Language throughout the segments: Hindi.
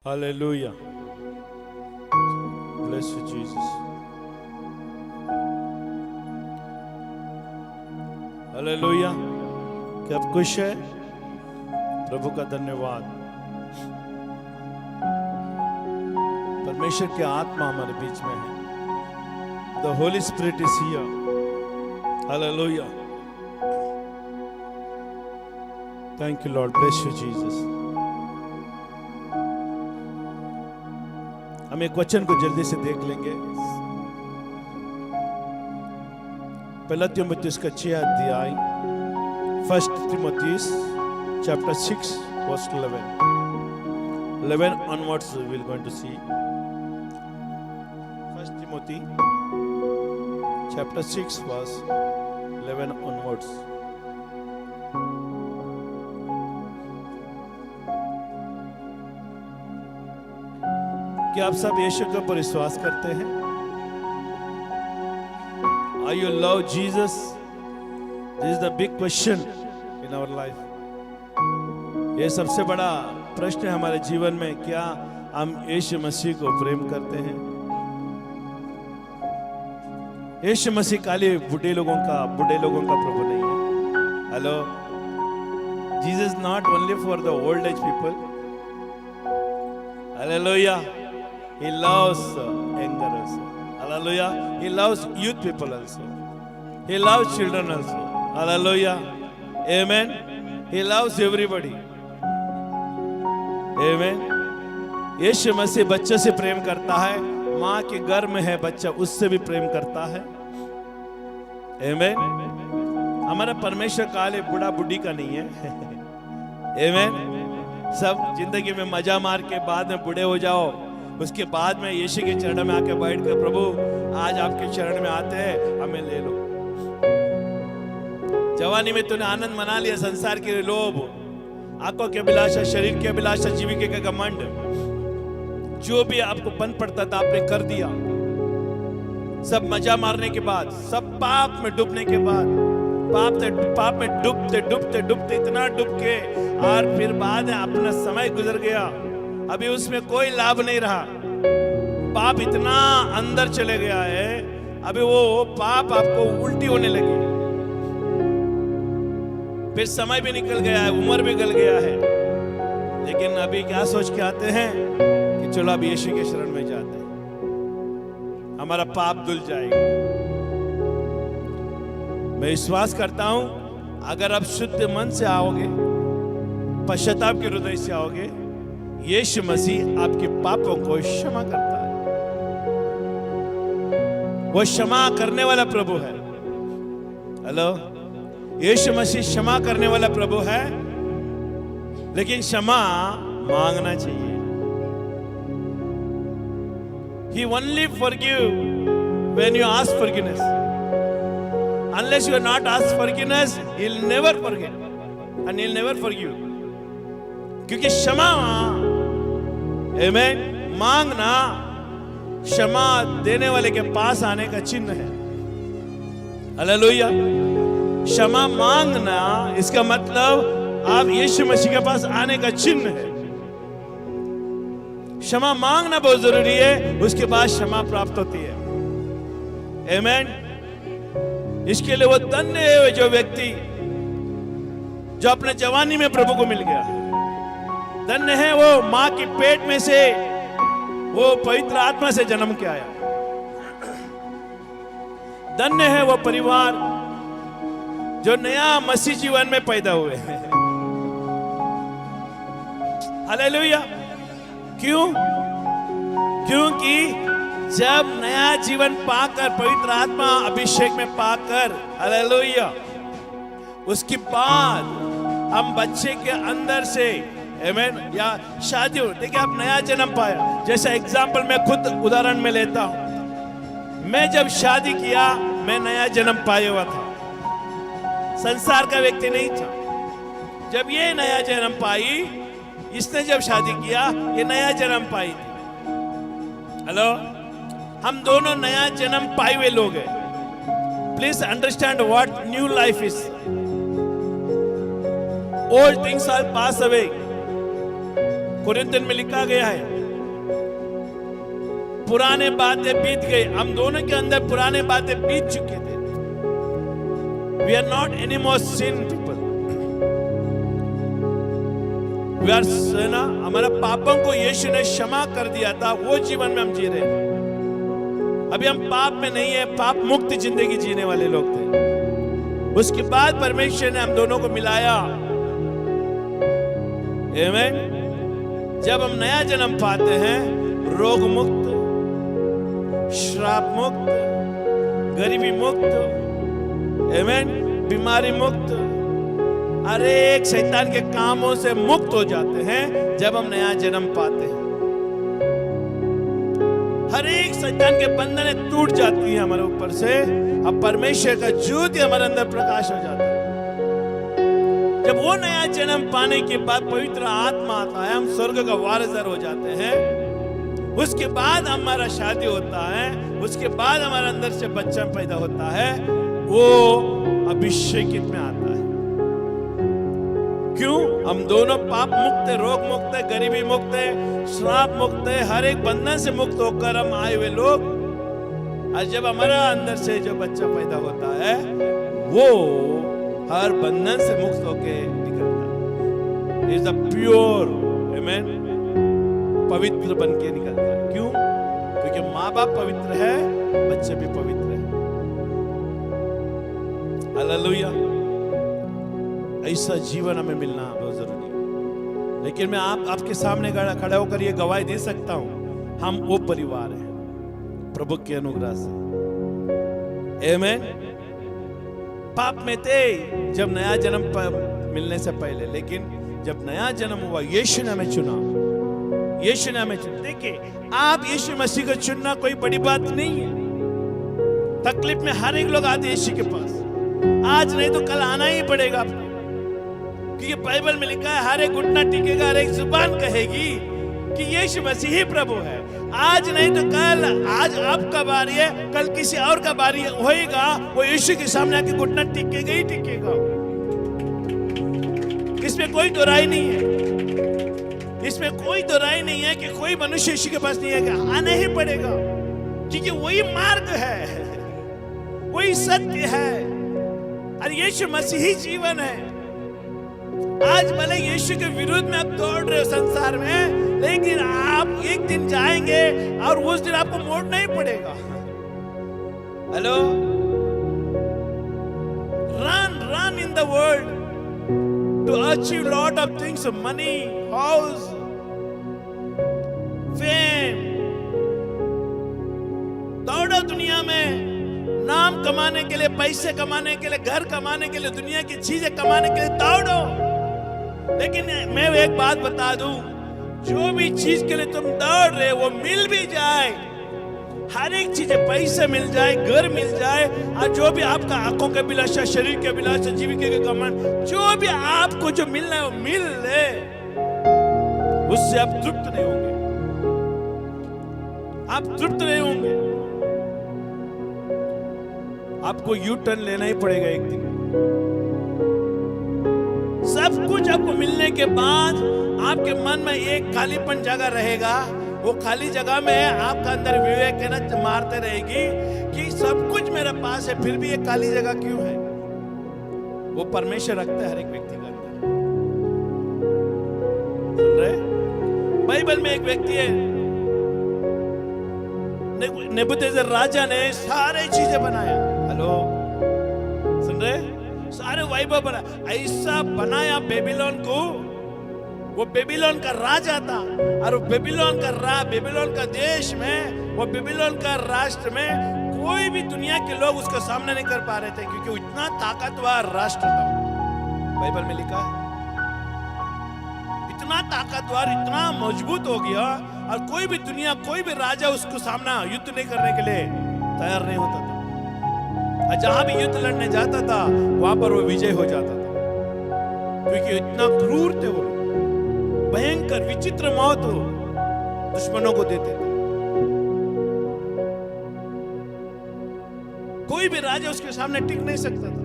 Hallelujah. Bless you, Jesus. Hallelujah. क्या आप खुश है? प्रभु का धन्यवाद। परमेश्वर की आत्मा हमारे बीच में है। The Holy Spirit is here. Hallelujah. Thank you, Lord. Bless you, Jesus. हम एक वचन को जल्दी से देख लेंगे। पहला तीमुथियुस का 6 अध्याय, 1 Timothy chapter 6 verse 11 onwards we will going to see. 1 Timothy chapter 6 verse 11 onwards. क्या आप सब यीशु के ऊपर विश्वास करते हैं? Are you love Jesus? This is the big question in our life. ये सबसे बड़ा प्रश्न है हमारे जीवन में, क्या हम यीशु मसीह को प्रेम करते हैं? यीशु मसीह खाली बूढ़े लोगों का प्रभु नहीं है। Hello, Jesus not only for the old age people. Hallelujah. He loves younger also. Hallelujah. He loves youth people also. He loves children also. Hallelujah. Amen. He loves everybody. Amen. यीशु मसीह बच्चों से प्रेम करता है। माँ के गर्भ में है बच्चा, उससे भी प्रेम करता है। Amen. हमारा परमेश्वर काले बूढ़ा बुढ़ी का नहीं है। Amen. सब जिंदगी में मजा मार के बाद में बूढ़े हो जाओ, उसके बाद में यीशु के चरण में आके बैठ कर, प्रभु आज आपके चरण में आते हैं, हमें ले लो। जवानी में तूने आनंद मना लिया, संसार के लोभ, आंखों की अभिलाषा, शरीर की अभिलाषा, जीविका का घमंड, जो भी आपको बन पड़ता था आपने कर दिया। सब मजा मारने के बाद, सब पाप में डूबने के बाद, पाप में डूबते इतना डूब के, और फिर बाद में अपना समय गुजर गया, अभी उसमें कोई लाभ नहीं रहा। पाप इतना अंदर चले गया है, अभी वो पाप आपको उल्टी होने लगी। फिर समय भी निकल गया है, उम्र भी गल गया है, लेकिन अभी क्या सोच के आते हैं कि चलो अब यीशु के शरण में जाते हैं, हमारा पाप धुल जाएगा। मैं विश्वास करता हूं, अगर आप शुद्ध मन से आओगे, पश्चाताप के हृदय से आओगे, यीशु मसीह आपके पापों को क्षमा करता है। वो क्षमा करने वाला प्रभु है। हेलो, यीशु मसीह क्षमा करने वाला प्रभु है, लेकिन क्षमा मांगना चाहिए। He only forgive when you ask forgiveness. Unless you are not asked forgiveness, he'll never forget and he'll never forgive. क्योंकि क्षमा, आमेन, मांगना क्षमा देने वाले के पास आने का चिन्ह है। हालेलुया। क्षमा मांगना, इसका मतलब आप यीशु मसीह के पास आने का चिन्ह है। क्षमा मांगना बहुत जरूरी है, उसके बाद क्षमा प्राप्त होती है। आमेन। इसके लिए वो धन्य है जो व्यक्ति जो अपने जवानी में प्रभु को मिल गया। धन्य है वो मां के पेट में से वो पवित्र आत्मा से जन्म के आया। धन्य है वो परिवार जो नया मसीह जीवन में पैदा हुए हैं। हालेलुया। क्यों? क्योंकि जब नया जीवन पाकर, पवित्र आत्मा अभिषेक में पाकर, हालेलुया, उसके बाद हम बच्चे के अंदर से, आमेन, या शादी हो, देखिए आप नया जन्म पाया। जैसा एग्जाम्पल मैं खुद उदाहरण में लेता हूं, मैं जब शादी किया, मैं नया जन्म पाया हुआ था, संसार का व्यक्ति नहीं था। जब ये नया जन्म पाई, इसने जब शादी किया, ये नया जन्म पाई थी। हेलो, हम दोनों नया जन्म पाए हुए लोग हैं। Please understand what new life is. Old things are pass away. Corinthian में लिखा गया है पुराने बातें बीत गई, हम दोनों के अंदर पुराने बातें बीत चुके थे। We are not any more sin people, we are ना, हमारा पापों को यीशु ने क्षमा कर दिया था, वो जीवन में हम जी रहे हैं। अभी हम पाप में नहीं है, पाप मुक्त जिंदगी जीने वाले लोग थे। उसके बाद परमेश्वर ने हम दोनों को मिलाया। आमीन। जब हम नया जन्म पाते हैं, रोग मुक्त, श्राप मुक्त, गरीबी मुक्त, आमीन, बीमारी मुक्त, हर एक शैतान के कामों से मुक्त हो जाते हैं जब हम नया जन्म पाते हैं। हर एक शैतान के बंधनें टूट जाती है हमारे ऊपर से। अब परमेश्वर का ज्योति हमारे अंदर प्रकाश हो जाता है। जब वो नया जन्म पाने के बाद पवित्र आत्मा आता है, हम स्वर्ग का वारिसदार हो जाते हैं। उसके बाद हमारा शादी होता है, उसके बाद हमारे अंदर से बच्चा पैदा होता है, वो अभिषेकित में आता है। क्यों? हम दोनों पाप मुक्त है, रोग मुक्त है, गरीबी मुक्त है, श्राप मुक्त है, हर एक बंधन से मुक्त होकर हम आए हुए लोग। और जब हमारा अंदर से जो बच्चा पैदा होता है, वो हर बंधन से मुक्त होके निकलता है। इज अ प्योर, आमीन, पवित्र बन के निकलता है। क्यों? क्योंकि माँ बाप पवित्र है, बच्चे भी पवित्र है। हालेलुया। ऐसा जीवन हमें मिलना बहुत जरूरी है। लेकिन मैं आपके सामने खड़ा होकर ये गवाही दे सकता हूं, हम वो परिवार हैं प्रभु के अनुग्रह से। आमीन। पाप में थे जब नया जन्म मिलने से पहले, लेकिन जब नया जन्म हुआ, यीशु ने हमें चुना, यीशु ने हमें चुना। देखिए, आप यीशु मसीह को चुनना कोई बड़ी बात नहीं है। तकलीफ में हर एक लोग आते यीशु के पास, आज नहीं तो कल आना ही पड़ेगा आपको। क्योंकि बाइबल में लिखा है, हर एक घुटना टिकेगा, हर एक जुबान कहेगी कि यीशु मसीह ही प्रभु है। आज नहीं तो कल, आज आपका बारी है, कल किसी और का बारी होएगा, वो यीशु के सामने आके घुटना टिकेगा ही टिकेगा। इसमें कोई दो राय नहीं है, इसमें कोई दो राय नहीं है कि कोई मनुष्य यीशु के पास नहीं है, आना ही पड़ेगा। क्योंकि वही मार्ग है, वही सत्य है, और यीशु मसीह ही जीवन है। आज भले यीशु के विरुद्ध में आप दौड़ रहे हो संसार में, लेकिन आप एक दिन जाएंगे और उस दिन आपको मोड़ना ही पड़ेगा। Hello, run in the world to achieve lot of things, money, house, fame. दौड़ो दुनिया में, नाम कमाने के लिए, पैसे कमाने के लिए, घर कमाने के लिए, दुनिया की चीजें कमाने के लिए दौड़ो। लेकिन मैं एक बात बता दूं, जो भी चीज के लिए तुम दौड़ रहे हो वो मिल भी जाए, हर एक चीज, पैसे मिल जाए, घर मिल जाए, और जो भी आपका आंखों के अभिलाषा, शरीर के अभिलाषा, जीविका के घमंड, जो भी आपको जो मिलना है वो मिल ले, उससे आप तृप्त नहीं होंगे, आप तृप्त नहीं होंगे। आपको यू टर्न लेना ही पड़ेगा एक दिन। सब कुछ आपको मिलने के बाद आपके मन में एक खालीपन जगह रहेगा। वो खाली जगह में आपका अंदर विवेक है ना मारते रहेगी कि सब कुछ मेरे पास है, फिर भी ये खाली जगह क्यों है? वो परमेश्वर रखता है हर एक व्यक्ति के अंदर। सुन रहे? बाइबल में एक व्यक्ति है, नेबूकदनेस्सर राजा ने सारे चीजें बनाया। हेलो, सुन रहे? सारे वैभव बना, ऐसा बनाया बेबीलोन को। वो बेबीलोन का राजा था, और बेबीलोन का देश में, वो बेबीलोन का राष्ट्र में कोई भी दुनिया के लोग उसका सामना नहीं कर पा रहे थे, क्योंकि वो इतना ताकतवर राष्ट्र था। बाइबल में लिखा है, इतना ताकतवर, इतना मजबूत हो गया, और कोई भी दुनिया, कोई भी राजा उसको सामना युद्ध नहीं करने के लिए तैयार नहीं होता था। जहां भी युद्ध लड़ने जाता था, वहां पर वो विजय हो जाता था, क्योंकि इतना क्रूर थे वो, भयंकर विचित्र मौत हो दुश्मनों को देते थे। कोई भी राजा उसके सामने टिक नहीं सकता था।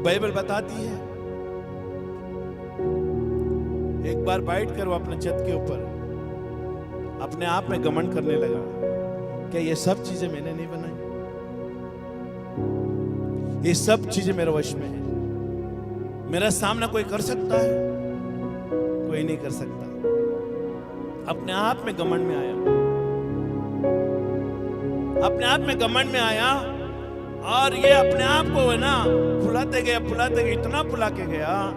बाइबल बताती है एक बार बैठ कर वो अपने छत के ऊपर अपने आप में घमंड करने लगा, क्या ये सब चीजें मैंने नहीं बनाई, ये सब चीजें मेरे वश में है, मेरा सामना कोई कर सकता है? कोई नहीं कर सकता। अपने आप में घमंड में आया, अपने आप में घमंड में आया, और ये अपने आप को है ना फुलाते गया, इतना फुला के गया।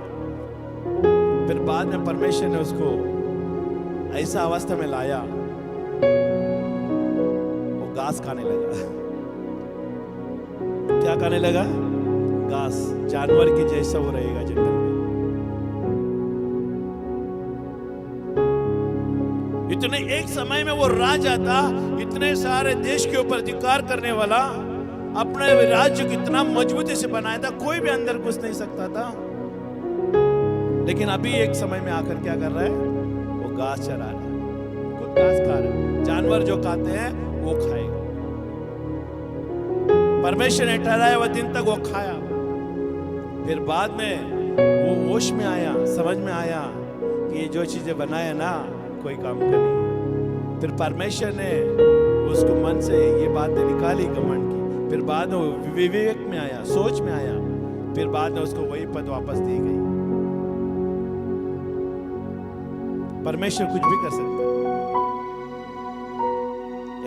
फिर बाद में परमेश्वर ने उसको ऐसा अवस्था में लाया, वो घास खाने लगा। क्या खाने लगा? घास, जानवर की जैसा वो रहेगा जंगल में। इतने एक समय में वो राजा था, इतने सारे देश के ऊपर अधिकार करने वाला, अपने राज्य को इतना मजबूती से बनाया था, कोई भी अंदर घुस नहीं सकता था। लेकिन अभी एक समय में आकर क्या कर रहा है? वो घास चरा रहा है, खुद घास खा रहा है। जानवर जो खाते हैं वो खाएगा। परमेश्वर ने ठहराया हुआ दिन तक वो खाया। फिर बाद में वो होश में आया, समझ में आया कि ये जो चीजें बनाए ना कोई काम का नहीं। फिर परमेश्वर ने उसको मन से ये बातें निकाली घमंड की। फिर बाद में विवेक में आया, सोच में आया। फिर बाद में उसको वही पद वापस दी गई। परमेश्वर कुछ भी कर सकता है।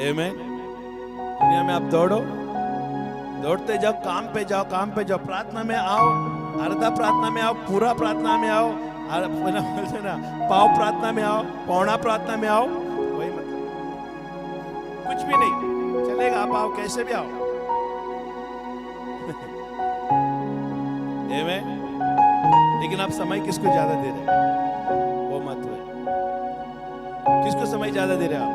आमीन। दुनिया में आप दौड़ो, दौड़ते जाओ, काम पे जाओ, काम पे जाओ, प्रार्थना में आओ, अर्धा प्रार्थना में आओ, पूरा प्रार्थना में आओ, ना पाव प्रार्थना में आओ, पौना प्रार्थना में आओ, वही मतलब कुछ भी नहीं चलेगा। आप आओ, कैसे भी आओ। आमीन। लेकिन आप समय किसको ज्यादा दे रहे हैं? वो मत है। किसको समय ज्यादा दे रहे हैं आप?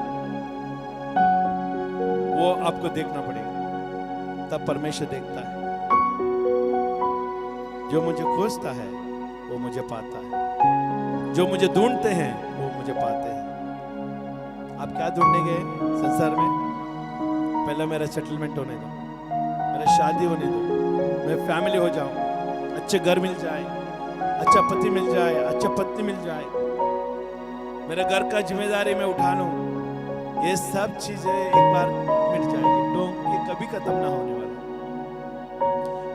वो आपको देखना पड़ेगा, तब परमेश्वर देखता है। जो मुझे खोजता है वो मुझे पाता है, जो मुझे ढूंढते हैं वो मुझे पाते हैं। आप क्या ढूंढने गए संसार में? पहले मेरा सेटलमेंट होने दो, मेरा शादी होने दो, मैं फैमिली हो जाऊं, अच्छे घर मिल जाए, अच्छा पति मिल जाए, अच्छा पत्नी मिल जाए, मेरे घर का जिम्मेदारी मैं उठा लूं। ये सब चीजें एक बार मिट जाएगी तो ये कभी खत्म ना होने वाला।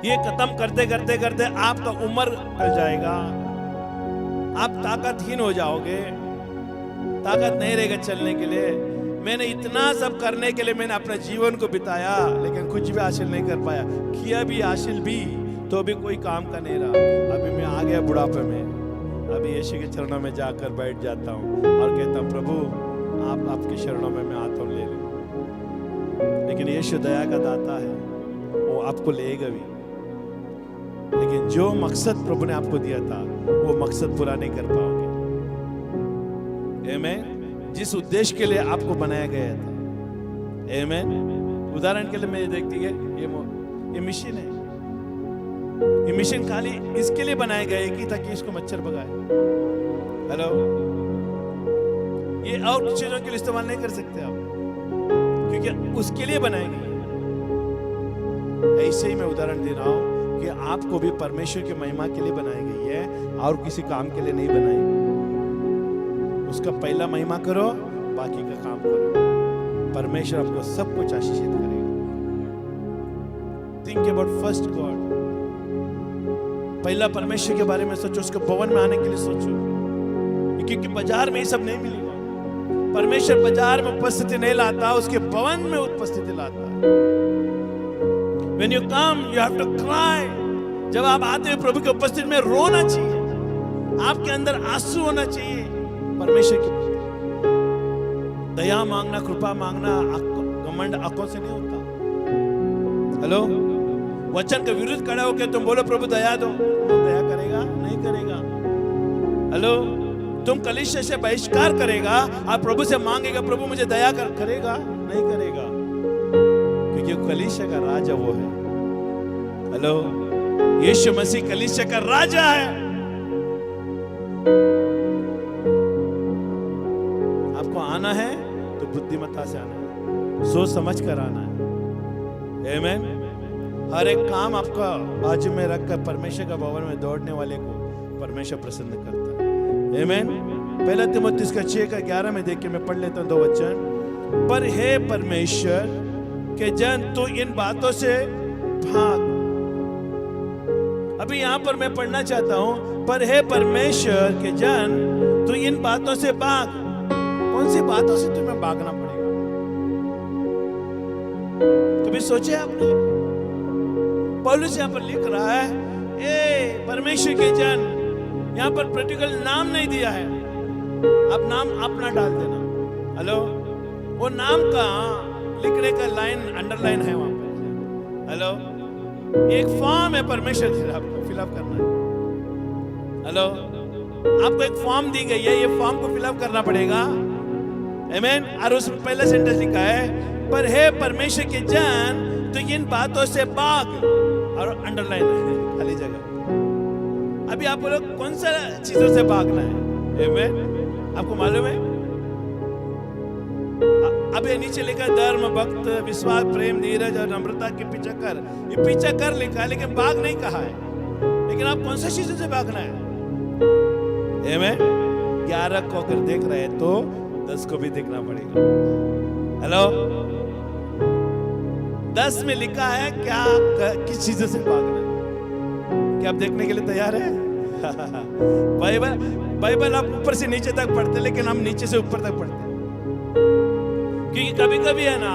ये खत्म करते करते करते आपका उम्र टल जाएगा, आप ताकतहीन हो जाओगे, ताकत नहीं रहेगा चलने के लिए। मैंने इतना सब करने के लिए मैंने अपना जीवन को बिताया, लेकिन कुछ भी हासिल नहीं कर पाया। किया भी, हासिल भी, तो भी कोई काम का नहीं रहा। अभी मैं आ गया बुढ़ापे में, अभी यीशु के चरणों में जाकर बैठ जाता हूँ और कहता हूँ, प्रभु आप आपके चरणों में मैं आता हूँ, ले लो। लेकिन यीशु दया का दाता है, वो आपको लेगा भी। लेकिन जो मकसद प्रभु ने आपको दिया था वो मकसद पूरा नहीं कर पाओगे। आमीन। जिस उद्देश्य के लिए आपको बनाया गया था। आमीन। उदाहरण के लिए मैं देखती है ये मशीन है, ये मशीन खाली इसके लिए बनाया गया है कि ताकि इसको मच्छर भगाए। हेलो, ये और चीजों के लिए इस्तेमाल नहीं कर सकते आप, क्योंकि उसके लिए बनाई गई है। ऐसे ही मैं उदाहरण दे रहा हूं कि आपको भी परमेश्वर की महिमा के लिए बनाई गई है और किसी काम के लिए नहीं बनाई। उसका पहला महिमा करो, बाकी का काम करो, परमेश्वर आपको सब कुछ आशीषित करेगा। Think about first God. पहला परमेश्वर के बारे में सोचो, उसके भवन में आने के लिए सोचो, क्योंकि बाजार में ये सब नहीं मिलेगा। परमेश्वर बाजार में उपस्थिति नहीं लाता, उसके भवन में उपस्थिति लाता है। When you come, you have to cry. जब आप आते हैं प्रभु की उपस्थिति में रोना चाहिए, आपके अंदर आंसू होना चाहिए। परमेश्वर की दया मांगना, कृपा मांगना घमंड आंखों से नहीं होता। हेलो, वचन के विरुद्ध खड़े होकर तुम बोलो प्रभु दया दो, वो दया करेगा? नहीं करेगा। हेलो, तुम कलीसिया से बहिष्कार करेगा, आप प्रभु से मांगेगा प्रभु मुझे दया करेगा? नहीं करेगा, क्योंकि कलीसिया का राजा वो है। हेलो, यीशु मसीह कलीसिया का राजा है। आपको आना है तो बुद्धिमत्ता से आना है, सोच समझ कर आना है। आमीन। हर एक काम आपका बाजू में रखकर परमेश्वर का भवन में दौड़ने वाले को परमेश्वर प्रसन्न करता है। आमेन। पहला तीमुथियुस का 6:11 में देख के मैं पढ़ लेता हूं 2 वचन। पर हे परमेश्वर के जन, तू इन बातों से भाग। अभी यहां पर मैं पढ़ना चाहता हूं, पर हे परमेश्वर के जन, तू इन बातों से भाग। कौन सी बातों से तुम्हें भागना पड़ेगा? कभी सोचे आपने? पौलुस यहां पर लिख रहा है, ए परमेश्वर के जन, यहां पर पर्टिकुलर नाम नहीं दिया है, आप नाम अपना डाल देना। हेलो, वो नाम का लिखने का लाइन अंडरलाइन है वहां पर। हेलो, एक फॉर्म है परमेश्वर से आपको फिलअप करना है। हेलो, आपको एक फॉर्म दी गई है, ये फॉर्म को फिलअप करना पड़ेगा। आमेन। और उसमें पहला सेंटेंस लिखा है, पर हे परमेश्वर के जन, तो इन बातों से भाग, और अंडरलाइन है खाली जगह। अभी आप बोलो कौन सा चीजों से भागना है? आमेन। आपको मालूम है? अब ये नीचे लिखा धर्म, भक्त, विश्वास, प्रेम, धीरज और नम्रता के पीछा कर। ये पीछा कर लिखा है, लेकिन भाग नहीं कहा है। लेकिन आप कौन सा चीजों से भागना है? आमेन। 11 को अगर देख रहे हैं तो 10 को भी देखना पड़ेगा। हेलो, 10 में लिखा है क्या, किस चीजों से भागना है? क्या आप देखने के लिए तैयार है? बाइबल आप ऊपर से नीचे तक पढ़ते, लेकिन हम नीचे से ऊपर तक पढ़ते, क्योंकि कभी कभी है ना,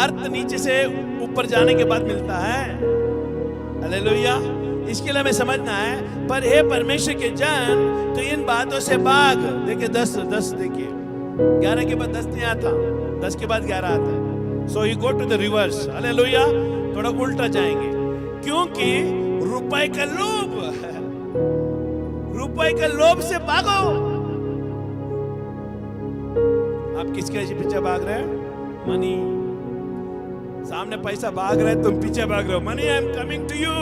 अर्थ नीचे से ऊपर जाने के बाद मिलता है। हालेलुया। इसके लिए हमें समझना है, पर हे परमेश्वर के जन, तो इन बातों से भाग। देखिए 10 देखिए, 11 के बाद 10 नहीं आता, 10 के बाद 11 आता है। So you go to the reverse. Hallelujah. थोड़ा उल्टा जाएंगे, क्योंकि रुपए का लोभ, रुपए का लोभ से भागो। आप किसके पीछे भाग रहे हैं? मनी। सामने पैसा भाग रहा है, तुम पीछे भाग रहे हो। Money, I am coming to you.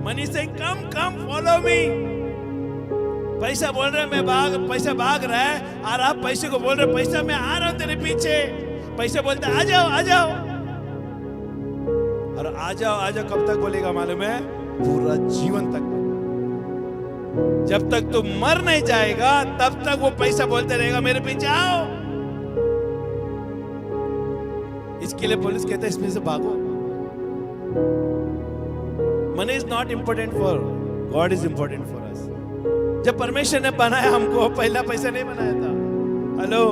Money से कम फॉलो मी। पैसा बोल रहे मैं भाग, पैसा भाग रहा है, और आप पैसे को बोल रहे पैसा मैं आ रहा हूं तेरे पीछे। पैसा बोलता आ जाओ आ जाओ, और आ जाओ कब तक बोलेगा मालूम है? पूरा जीवन तक। जब तक तू मर नहीं जाएगा तब तक वो पैसा बोलते रहेगा मेरे पीछे आओ। इसके लिए पुलिस कहता है इसमें से भागो। Money is not important for God, is important for us. जब परमेश्वर ने बनाया हमको, पहला पैसा नहीं बनाया था। हेलो,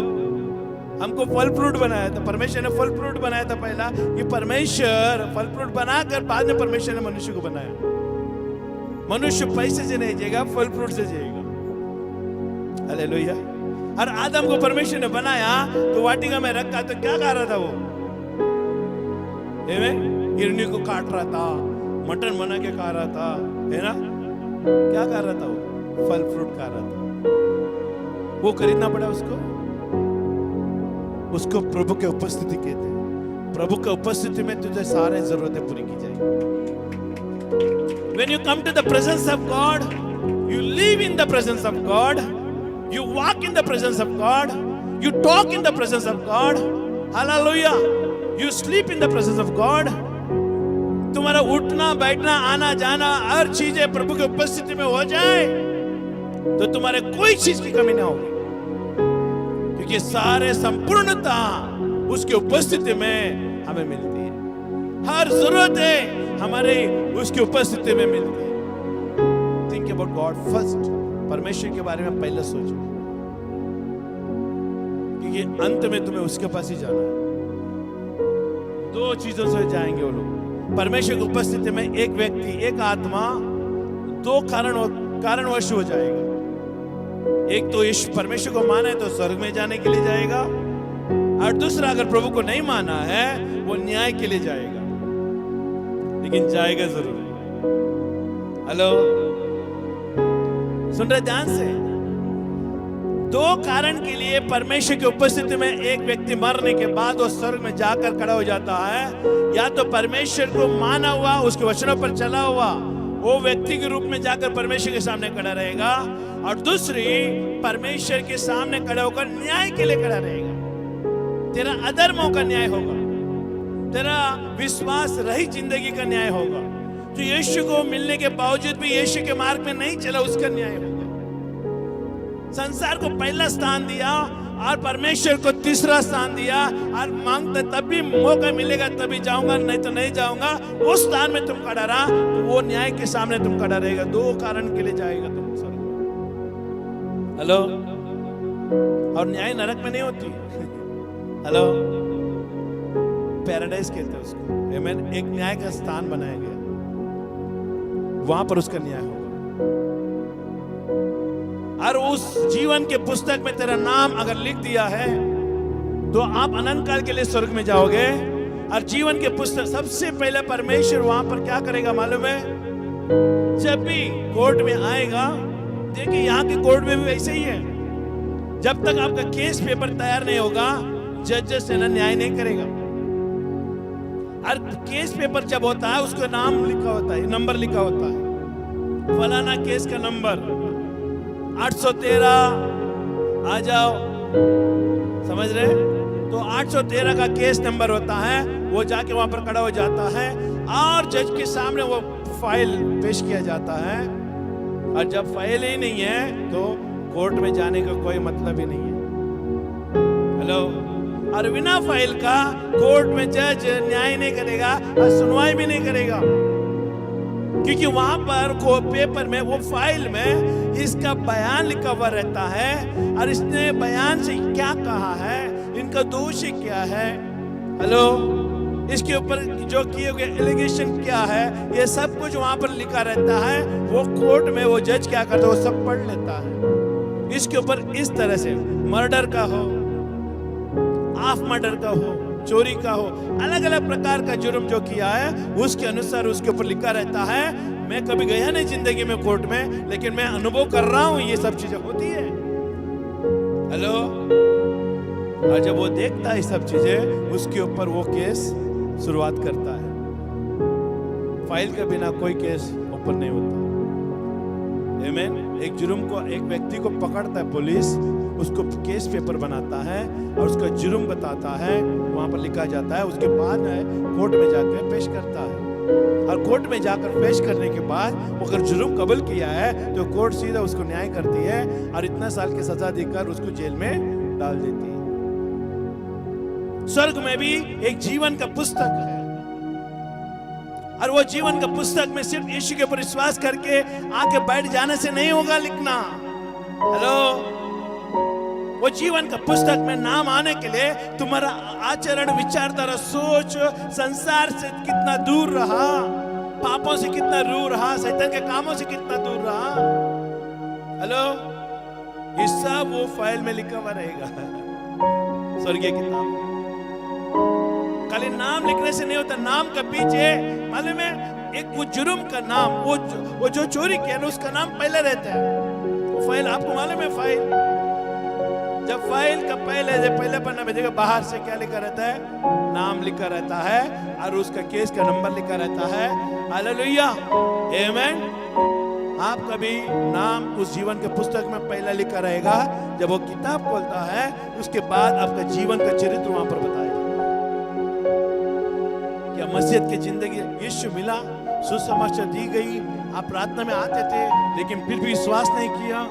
हमको फल फ्रूट बनाया था। परमेश्वर ने फल फ्रूट बनाया था पहला। ये परमेश्वर फल फ्रूट बनाकर बाद में परमेश्वर ने मनुष्य को बनाया। मनुष्य पैसे से नहीं जिएगा, फल फ्रूट से जिएगा। हालेलुया। और आदम को परमेश्वर ने बनाया तो वाटिका में रखा, तो क्या खा रहा था वो? हिरनी को काट रहा था, मटन बना के खा रहा था, है ना? क्या खा रहा था वो? फल फ्रूट खा रहा था। वो खरीदना पड़ा उसको प्रभु के उपस्थिति कहते हैं। प्रभु के उपस्थिति में तुझे सारे जरूरतें पूरी की जाएगी। When you come to the presence of God, you live in the presence of God, you walk in the presence of God, you talk in the presence of God. Hallelujah. You sleep in the presence of God. तुम्हारा उठना बैठना आना जाना हर चीजें प्रभु की उपस्थिति में हो जाए तो तुम्हारे कोई चीज की कमी ना होगी, क्योंकि सारे संपूर्णता उसकी उपस्थिति में हमें मिलती है। हर जरूरतें हमारे उसकी उपस्थिति में मिलती है। Think about God first. परमेश्वर के बारे में पहले सोचो, क्योंकि अंत में तुम्हें उसके पास ही जाना है। दो चीजों से जाएंगे वो लोग परमेश्वर की उपस्थिति में। एक व्यक्ति, एक आत्मा दो कारणवश हो जाएगा। एक तो इस परमेश्वर को माना है तो स्वर्ग में जाने के लिए जाएगा, और दूसरा अगर प्रभु को नहीं माना है वो न्याय के लिए जाएगा, लेकिन जाएगा जरूर। हेलो, सुन रहे ध्यान से? दो कारण के लिए परमेश्वर की उपस्थिति में एक व्यक्ति मरने के बाद वो स्वर्ग में जाकर खड़ा हो जाता है। या तो परमेश्वर को माना हुआ, उसके वचनों पर चला हुआ वो व्यक्ति के रूप में जाकर परमेश्वर के सामने खड़ा रहेगा, और दूसरी परमेश्वर के सामने खड़ा होकर न्याय के लिए खड़ा रहेगा। तेरा अधर्मों का न्याय होगा, तेरा विश्वास रहित जिंदगी का न्याय होगा। जो यीशु को मिलने के बावजूद भी यीशु के मार्ग में नहीं चला, उसका न्याय होगा। संसार को पहला स्थान दिया और परमेश्वर को तीसरा स्थान दिया, और मांगते तब भी मौका मिलेगा तभी जाऊंगा, नहीं तो नहीं जाऊंगा। उस स्थान में तुम खड़ा रहा तो वो न्याय के सामने तुम खड़ा रहेगा। 2 कारण के लिए जाएगा तुम स्वर्ग में। हेलो, और न्याय नरक में नहीं होती। हेलो, पैराडाइज कहते हैं उसको। आमीन। एक न्याय का स्थान बनाया गया, वहां पर उसका न्याय होगा। और उस जीवन के पुस्तक में तेरा नाम अगर लिख दिया है तो आप अनंत काल के लिए स्वर्ग में जाओगे। और जीवन के पुस्तक सबसे पहले परमेश्वर वहां पर क्या करेगा मालूम है? जब भी कोर्ट में आएगा, देखिए यहाँ के कोर्ट में भी वैसे ही है, जब तक आपका केस पेपर तैयार नहीं होगा जज से न्याय नहीं करेगा। और केस पेपर जब होता है उसका नाम लिखा होता है, नंबर लिखा होता है, फलाना केस का नंबर 813, आ जाओ, समझ रहे? तो 813 का केस नंबर होता है, वो जाके वहां पर खड़ा हो जाता है और जज के सामने वो फाइल पेश किया जाता है। और जब फाइल ही नहीं है तो कोर्ट में जाने का कोई मतलब ही नहीं है। हेलो, और बिना फाइल का कोर्ट में जज न्याय नहीं करेगा और सुनवाई भी नहीं करेगा, क्योंकि वहां पर को पेपर में, वो फाइल में इसका बयान लिखा हुआ रहता है और इसने बयान से क्या कहा है, इनका दोषी क्या है, हेलो, इसके ऊपर जो किए गए एलिगेशन क्या है, ये सब कुछ वहां पर लिखा रहता है। वो कोर्ट में वो जज क्या करता है, वो सब पढ़ लेता है। इसके ऊपर इस तरह से मर्डर का हो, हाफ मर्डर का हो, चोरी का हो, अलग अलग प्रकार का जुर्म जो किया है उसके अनुसार उसके ऊपर लिखा रहता है। मैं कभी गया नहीं जिंदगी में कोर्ट में, लेकिन मैं अनुभव कर रहा हूं ये सब चीजें होती है। हेलो, और जब वो देखता है सब चीजें, उसके ऊपर वो केस शुरुआत करता है। फाइल के बिना कोई केस ओपन नहीं होता। आमीन। एक जुर्म को, एक व्यक्ति को पकड़ता है पुलिस, उसको केस पेपर बनाता है और उसका जुर्म बताता है, वहां पर लिखा जाता है। उसके बाद कोर्ट में जाकर पेश करता है, और कोर्ट में जाकर पेश करने के बाद वो अगर जुर्म कबूल किया है तो कोर्ट सीधा उसको न्याय करती है और इतना साल की सजा देकर उसको जेल में डाल देती है। स्वर्ग में भी एक जीवन का पुस्तक है, और वो जीवन का पुस्तक में सिर्फ यीशु के ऊपर विश्वास करके आके बैठ जाने से नहीं होगा लिखना। हेलो, वो जीवन का पुस्तक में नाम आने के लिए तुम्हारा आचरण, विचारधारा, सोच संसार से कितना दूर रहा, पापों से कितना दूर रहा, शैतान के कामों से कितना दूर रहा। हेलो, ये सब वो फाइल में लिखा हुआ रहेगा स्वर्गीय किताब में। खाली नाम लिखने से नहीं होता, नाम के पीछे मालूम है एक वो जुर्म का नाम, वो जो चोरी किया ना उसका नाम पहले रहता है। वो फाइल आपको मालूम है, फाइल जब फाइल का पहले पन्ना में देखो बाहर से क्या लिखा रहता है, नाम लिखा रहता है और उसका केस का नंबर लिखा रहता है। हालेलुया, आमीन। आपका भी नाम उस जीवन के पुस्तक में पहला लिखा रहेगा। जब वो किताब खोलता है उसके बाद आपका जीवन का चरित्र वहां पर बताएगा। क्या मसीहत की जिंदगी, यीशु मिला, सुसमाचार दी गई, आप प्रार्थना में आते थे लेकिन फिर भी विश्वास नहीं किया,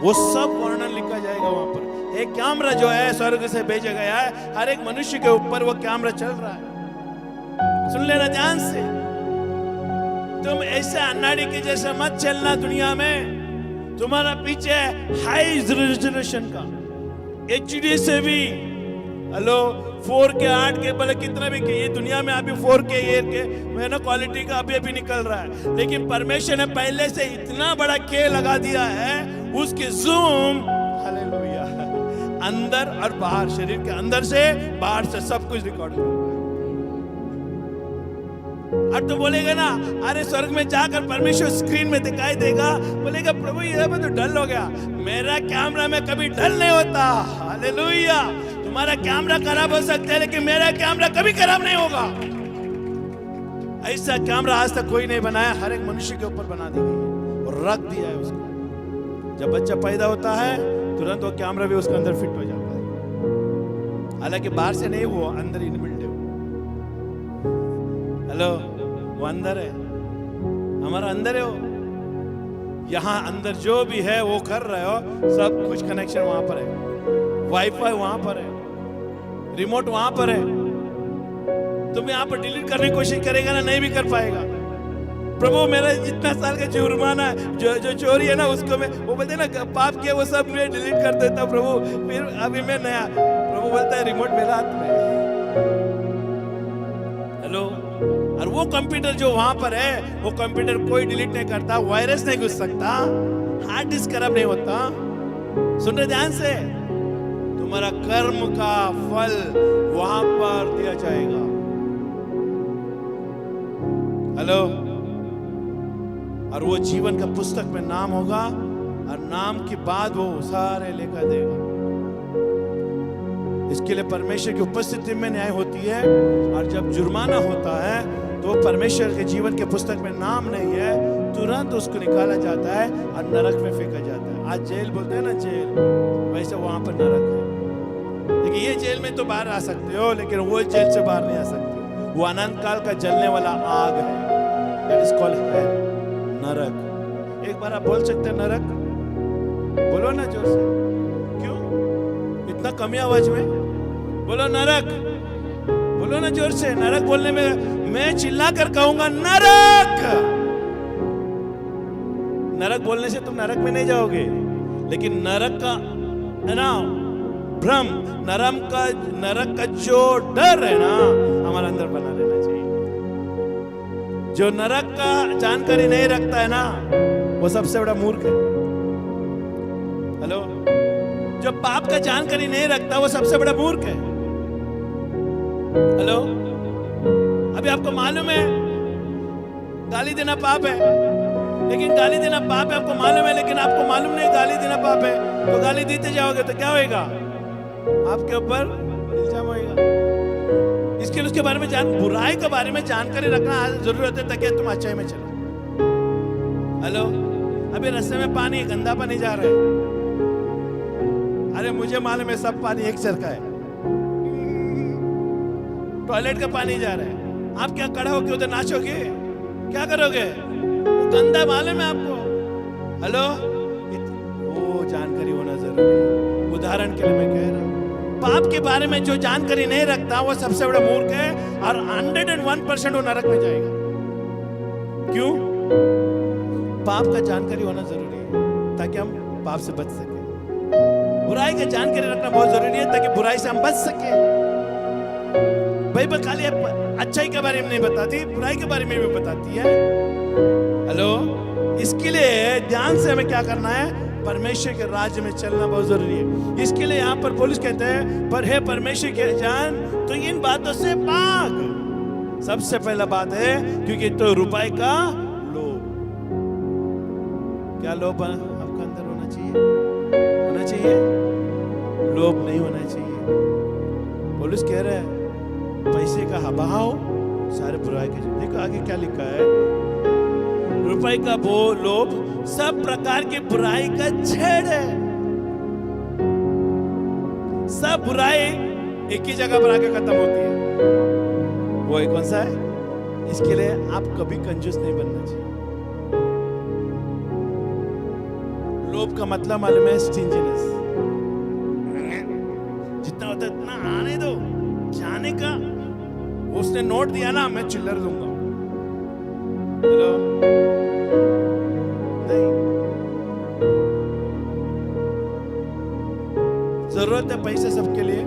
वो सब वर्णन लिखा जाएगा वहां पर। एक कैमरा जो है स्वर्ग से भेजा गया है, हर एक मनुष्य के ऊपर वो कैमरा चल रहा है। सुन लेना ध्यान से, तुम ऐसे अन्नाड़ी के जैसे मत चलना दुनिया में। तुम्हारा पीछे हाई रेजोल्यूशन का HD से भी, हेलो, 4K 8K बोले कितना भी, ये दुनिया में अभी 4K 8K में ना क्वालिटी का अभी निकल रहा है, लेकिन परमेश्वर ने पहले से इतना बड़ा K लगा दिया है, उसके जूम, हालेलुया, अंदर और बाहर, शरीर के अंदर से बाहर से सब कुछ रिकॉर्ड होगा। और तो बोलेगा ना, अरे स्वर्ग में जाकर परमेश्वर स्क्रीन में दिखाई देगा, बोलेगा प्रभु ये तो डल हो गया। मेरा कैमरा में कभी डल नहीं होता। हालेलुया। तुम्हारा कैमरा खराब हो सकता है लेकिन मेरा कैमरा कभी खराब नहीं होगा। ऐसा कैमरा आज तक कोई नहीं बनाया, हर एक मनुष्य के ऊपर बना दी गई है और रख दिया है उसको। जब बच्चा पैदा होता है तुरंत वो कैमरा भी उसके अंदर फिट हो जाता है, हालांकि बाहर से नहीं, वो अंदर ही मिलते हो। हेलो, वो अंदर है, हमारा अंदर है वो। यहाँ अंदर जो भी है वो कर रहे हो, सब कुछ कनेक्शन वहां पर है, वाईफाई वहां पर है, रिमोट वहां पर है। तुम यहाँ पर डिलीट करने की कोशिश करेगा ना, नहीं भी कर पाएगा। प्रभु मेरा जितना साल का जुर्माना है, जो चोरी है ना, उसको मैं, वो बोलते ना पाप किया वो सब मैं डिलीट कर देता प्रभु, फिर अभी मैं नया। प्रभु बोलता है रिमोट मेरा हाथ में। हेलो। और वो कंप्यूटर जो वहां पर है, वो कंप्यूटर कोई डिलीट नहीं करता, वायरस नहीं घुस सकता, हार्ड डिस्क खराब नहीं होता। सुन रहे ध्यान से? तुम्हारा कर्म का फल वहां पर दिया जाएगा। हेलो। और वो जीवन का पुस्तक में नाम होगा, और नाम के बाद वो सारे लेकर देगा। इसके लिए परमेश्वर की उपस्थिति में न्याय होती है, और जब जुर्माना होता है तो परमेश्वर के जीवन के पुस्तक में नाम नहीं है, तुरंत उसको निकाला जाता है और नरक में फेंका जाता है। आज जेल बोलते हैं ना, जेल, वैसे वहां पर नरक है। लेकिन ये जेल में तो बाहर आ सकते हो, लेकिन वो जेल से बाहर नहीं आ सकते। वो अनंत काल का जलने वाला आग है, दैट इज कॉल्ड हेल, नरक। एक बार आप बोल सकते हैं नरक? बोलो ना जोर से। क्यों इतना कमी आवाज में? बोलो नरक, बोलो ना जोर से। नरक बोलने में मैं चिल्ला कर कहूंगा नरक। नरक बोलने से तुम नरक में नहीं जाओगे, लेकिन नरक का है ना भ्रम, नरक का जो डर है ना, हमारे अंदर बना रहना चाहिए। जो नरक का जानकारी नहीं रखता है ना, वो सबसे बड़ा मूर्ख है। हेलो। जो पाप का जानकारी नहीं रखता, वो सबसे बड़ा मूर्ख है। हेलो। अभी आपको मालूम है गाली देना पाप है, लेकिन गाली देना पाप है आपको मालूम है, लेकिन आपको मालूम नहीं गाली देना पाप है, तो गाली देते जाओगे तो क्या होएगा? आपके ऊपर इल्जाम होएगा। इसके लिए उसके बारे में बुराई के बारे में जानकारी रखना जरूरत है, ताकि तुम अच्छाई में चलो। हेलो। अभी रास्ते में पानी, गंदा पानी जा रहा है, अरे मुझे मालूम है सब पानी एक सरका है, टॉयलेट का पानी जा रहा है, आप क्या खड़ा होके उधर नाचोगे? क्या करोगे? वो गंदा मालूम है आपको। हेलो। वो जानकारी होना जरूरी है। उदाहरण के लिए मैं कह रहा हूं, पाप के बारे में जो जानकारी नहीं रखता, वो सबसे बड़ा मूर्ख है, और 101% वो नरक में जाएगा। क्यों? पाप का जानकारी होना जरूरी है, ताकि हम पाप से बच सके। बुराई का जानकारी रखना बहुत जरूरी है, ताकि बुराई से हम बच सके। बाइबल खाली अच्छाई के बारे में नहीं बताती, बुराई के बारे में भी बताती है। हेलो। इसके लिए ध्यान से हमें क्या करना है? परमेश्वर के राज्य में चलना बहुत जरूरी है। इसके लिए यहाँ पर पौलुस कहते हैं, पर हे परमेश्वर के जान, तो इन बातों से भाग। सबसे पहला बात है, क्योंकि तो रुपए का लोभ। क्या लोभ आपका अंदर होना चाहिए? होना चाहिए? लोभ नहीं होना चाहिए। पौलुस कह रहा है पैसे का अभाव सारे बुराई के। देखो आगे क्या लिखा है, रुपए का लोभ सब प्रकार की बुराई का छेड़ है। सब बुराई एक ही जगह पर आके खत्म होती है। वो कौन सा है? इसके लिए आप कभी कंजूस नहीं बनना चाहिए। लोभ का मतलब मालूम है? स्टिंजीनेस। जितना होता है इतना आने दो, जाने का। उसने नोट दिया ना, मैं चिल्लर दूंगा। हेलो। नहीं, जरूरत है पैसे सबके लिए,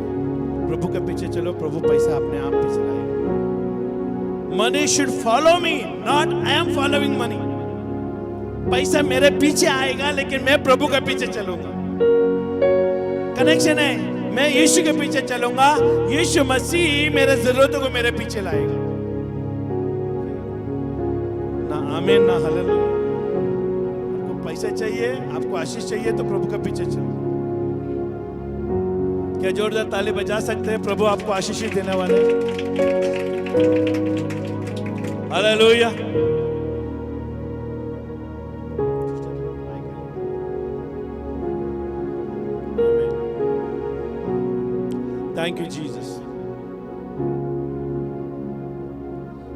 प्रभु के पीछे चलो, प्रभु पैसा अपने आप पीछे लाएगा। Money should follow me, not I am following money. पैसा मेरे पीछे आएगा, लेकिन मैं प्रभु के पीछे चलूंगा। कनेक्शन है। मैं यीशु के पीछे चलूंगा, यीशु मसीह मेरे जरूरतों को मेरे पीछे लाएगा। ना आमीन ना हालेलुया। आपको पैसा चाहिए, आपको आशीष चाहिए, तो प्रभु के पीछे चलो। क्या जोरदार ताली बजा सकते हैं? प्रभु आपको आशीष देने वाले। हालेलुया। Thank you Jesus.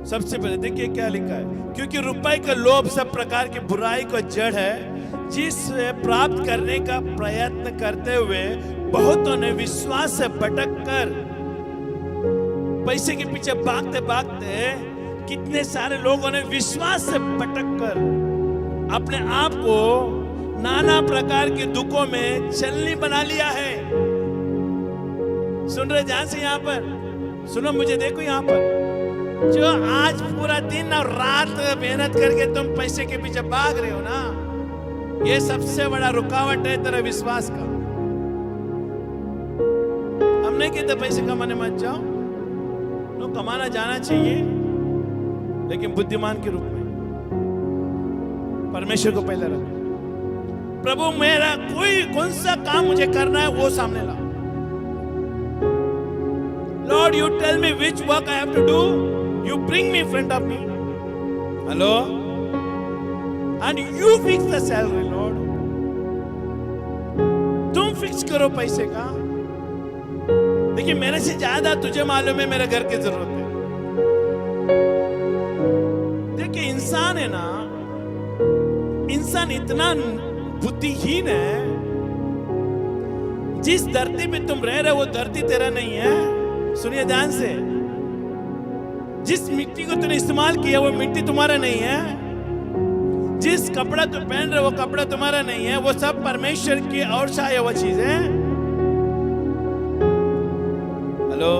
सबसे पहले देखिए क्या लिखा है, क्योंकि रुपए का लोभ सब प्रकार की बुराई का जड़ है, जिसे प्राप्त करने का प्रयत्न करते हुए बहुतों ने विश्वास से भटक कर, पैसे के पीछे भागते भागते कितने सारे लोगों ने विश्वास से भटक कर अपने आप को नाना प्रकार के दुखों में चलनी बना लिया है। सुन रहे ध्यान से, यहां पर सुनो, मुझे देखो यहां पर, जो आज पूरा दिन और रात मेहनत करके तुम पैसे के पीछे भाग रहे हो ना, ये सबसे बड़ा रुकावट है तेरा विश्वास का। हम नहीं कहते पैसे कमाने मत जाओ, तो कमाना जाना चाहिए, लेकिन बुद्धिमान के रूप में परमेश्वर को पहले रखो। प्रभु मेरा कौन सा काम मुझे करना है वो सामने ला। Lord, you tell me which work I have to do. You bring me in front of me. Hello? And you fix the salary, Lord. तुम फिक्स करो पैसे का। देखिए, मेरे से ज्यादा तुझे मालूम है मेरे घर की जरूरत है। देखिए, इंसान है ना, इंसान इतना बुद्धिहीन है। जिस धरती पे तुम रह रहे हो वो धरती तेरा नहीं है। सुनिए ध्यान से, जिस मिट्टी को तूने इस्तेमाल किया वो मिट्टी तुम्हारा नहीं है। जिस कपड़ा तुम पहन रहे हो वो कपड़ा तुम्हारा नहीं है। वो सब परमेश्वर की और चाहे वो चीज है। हेलो,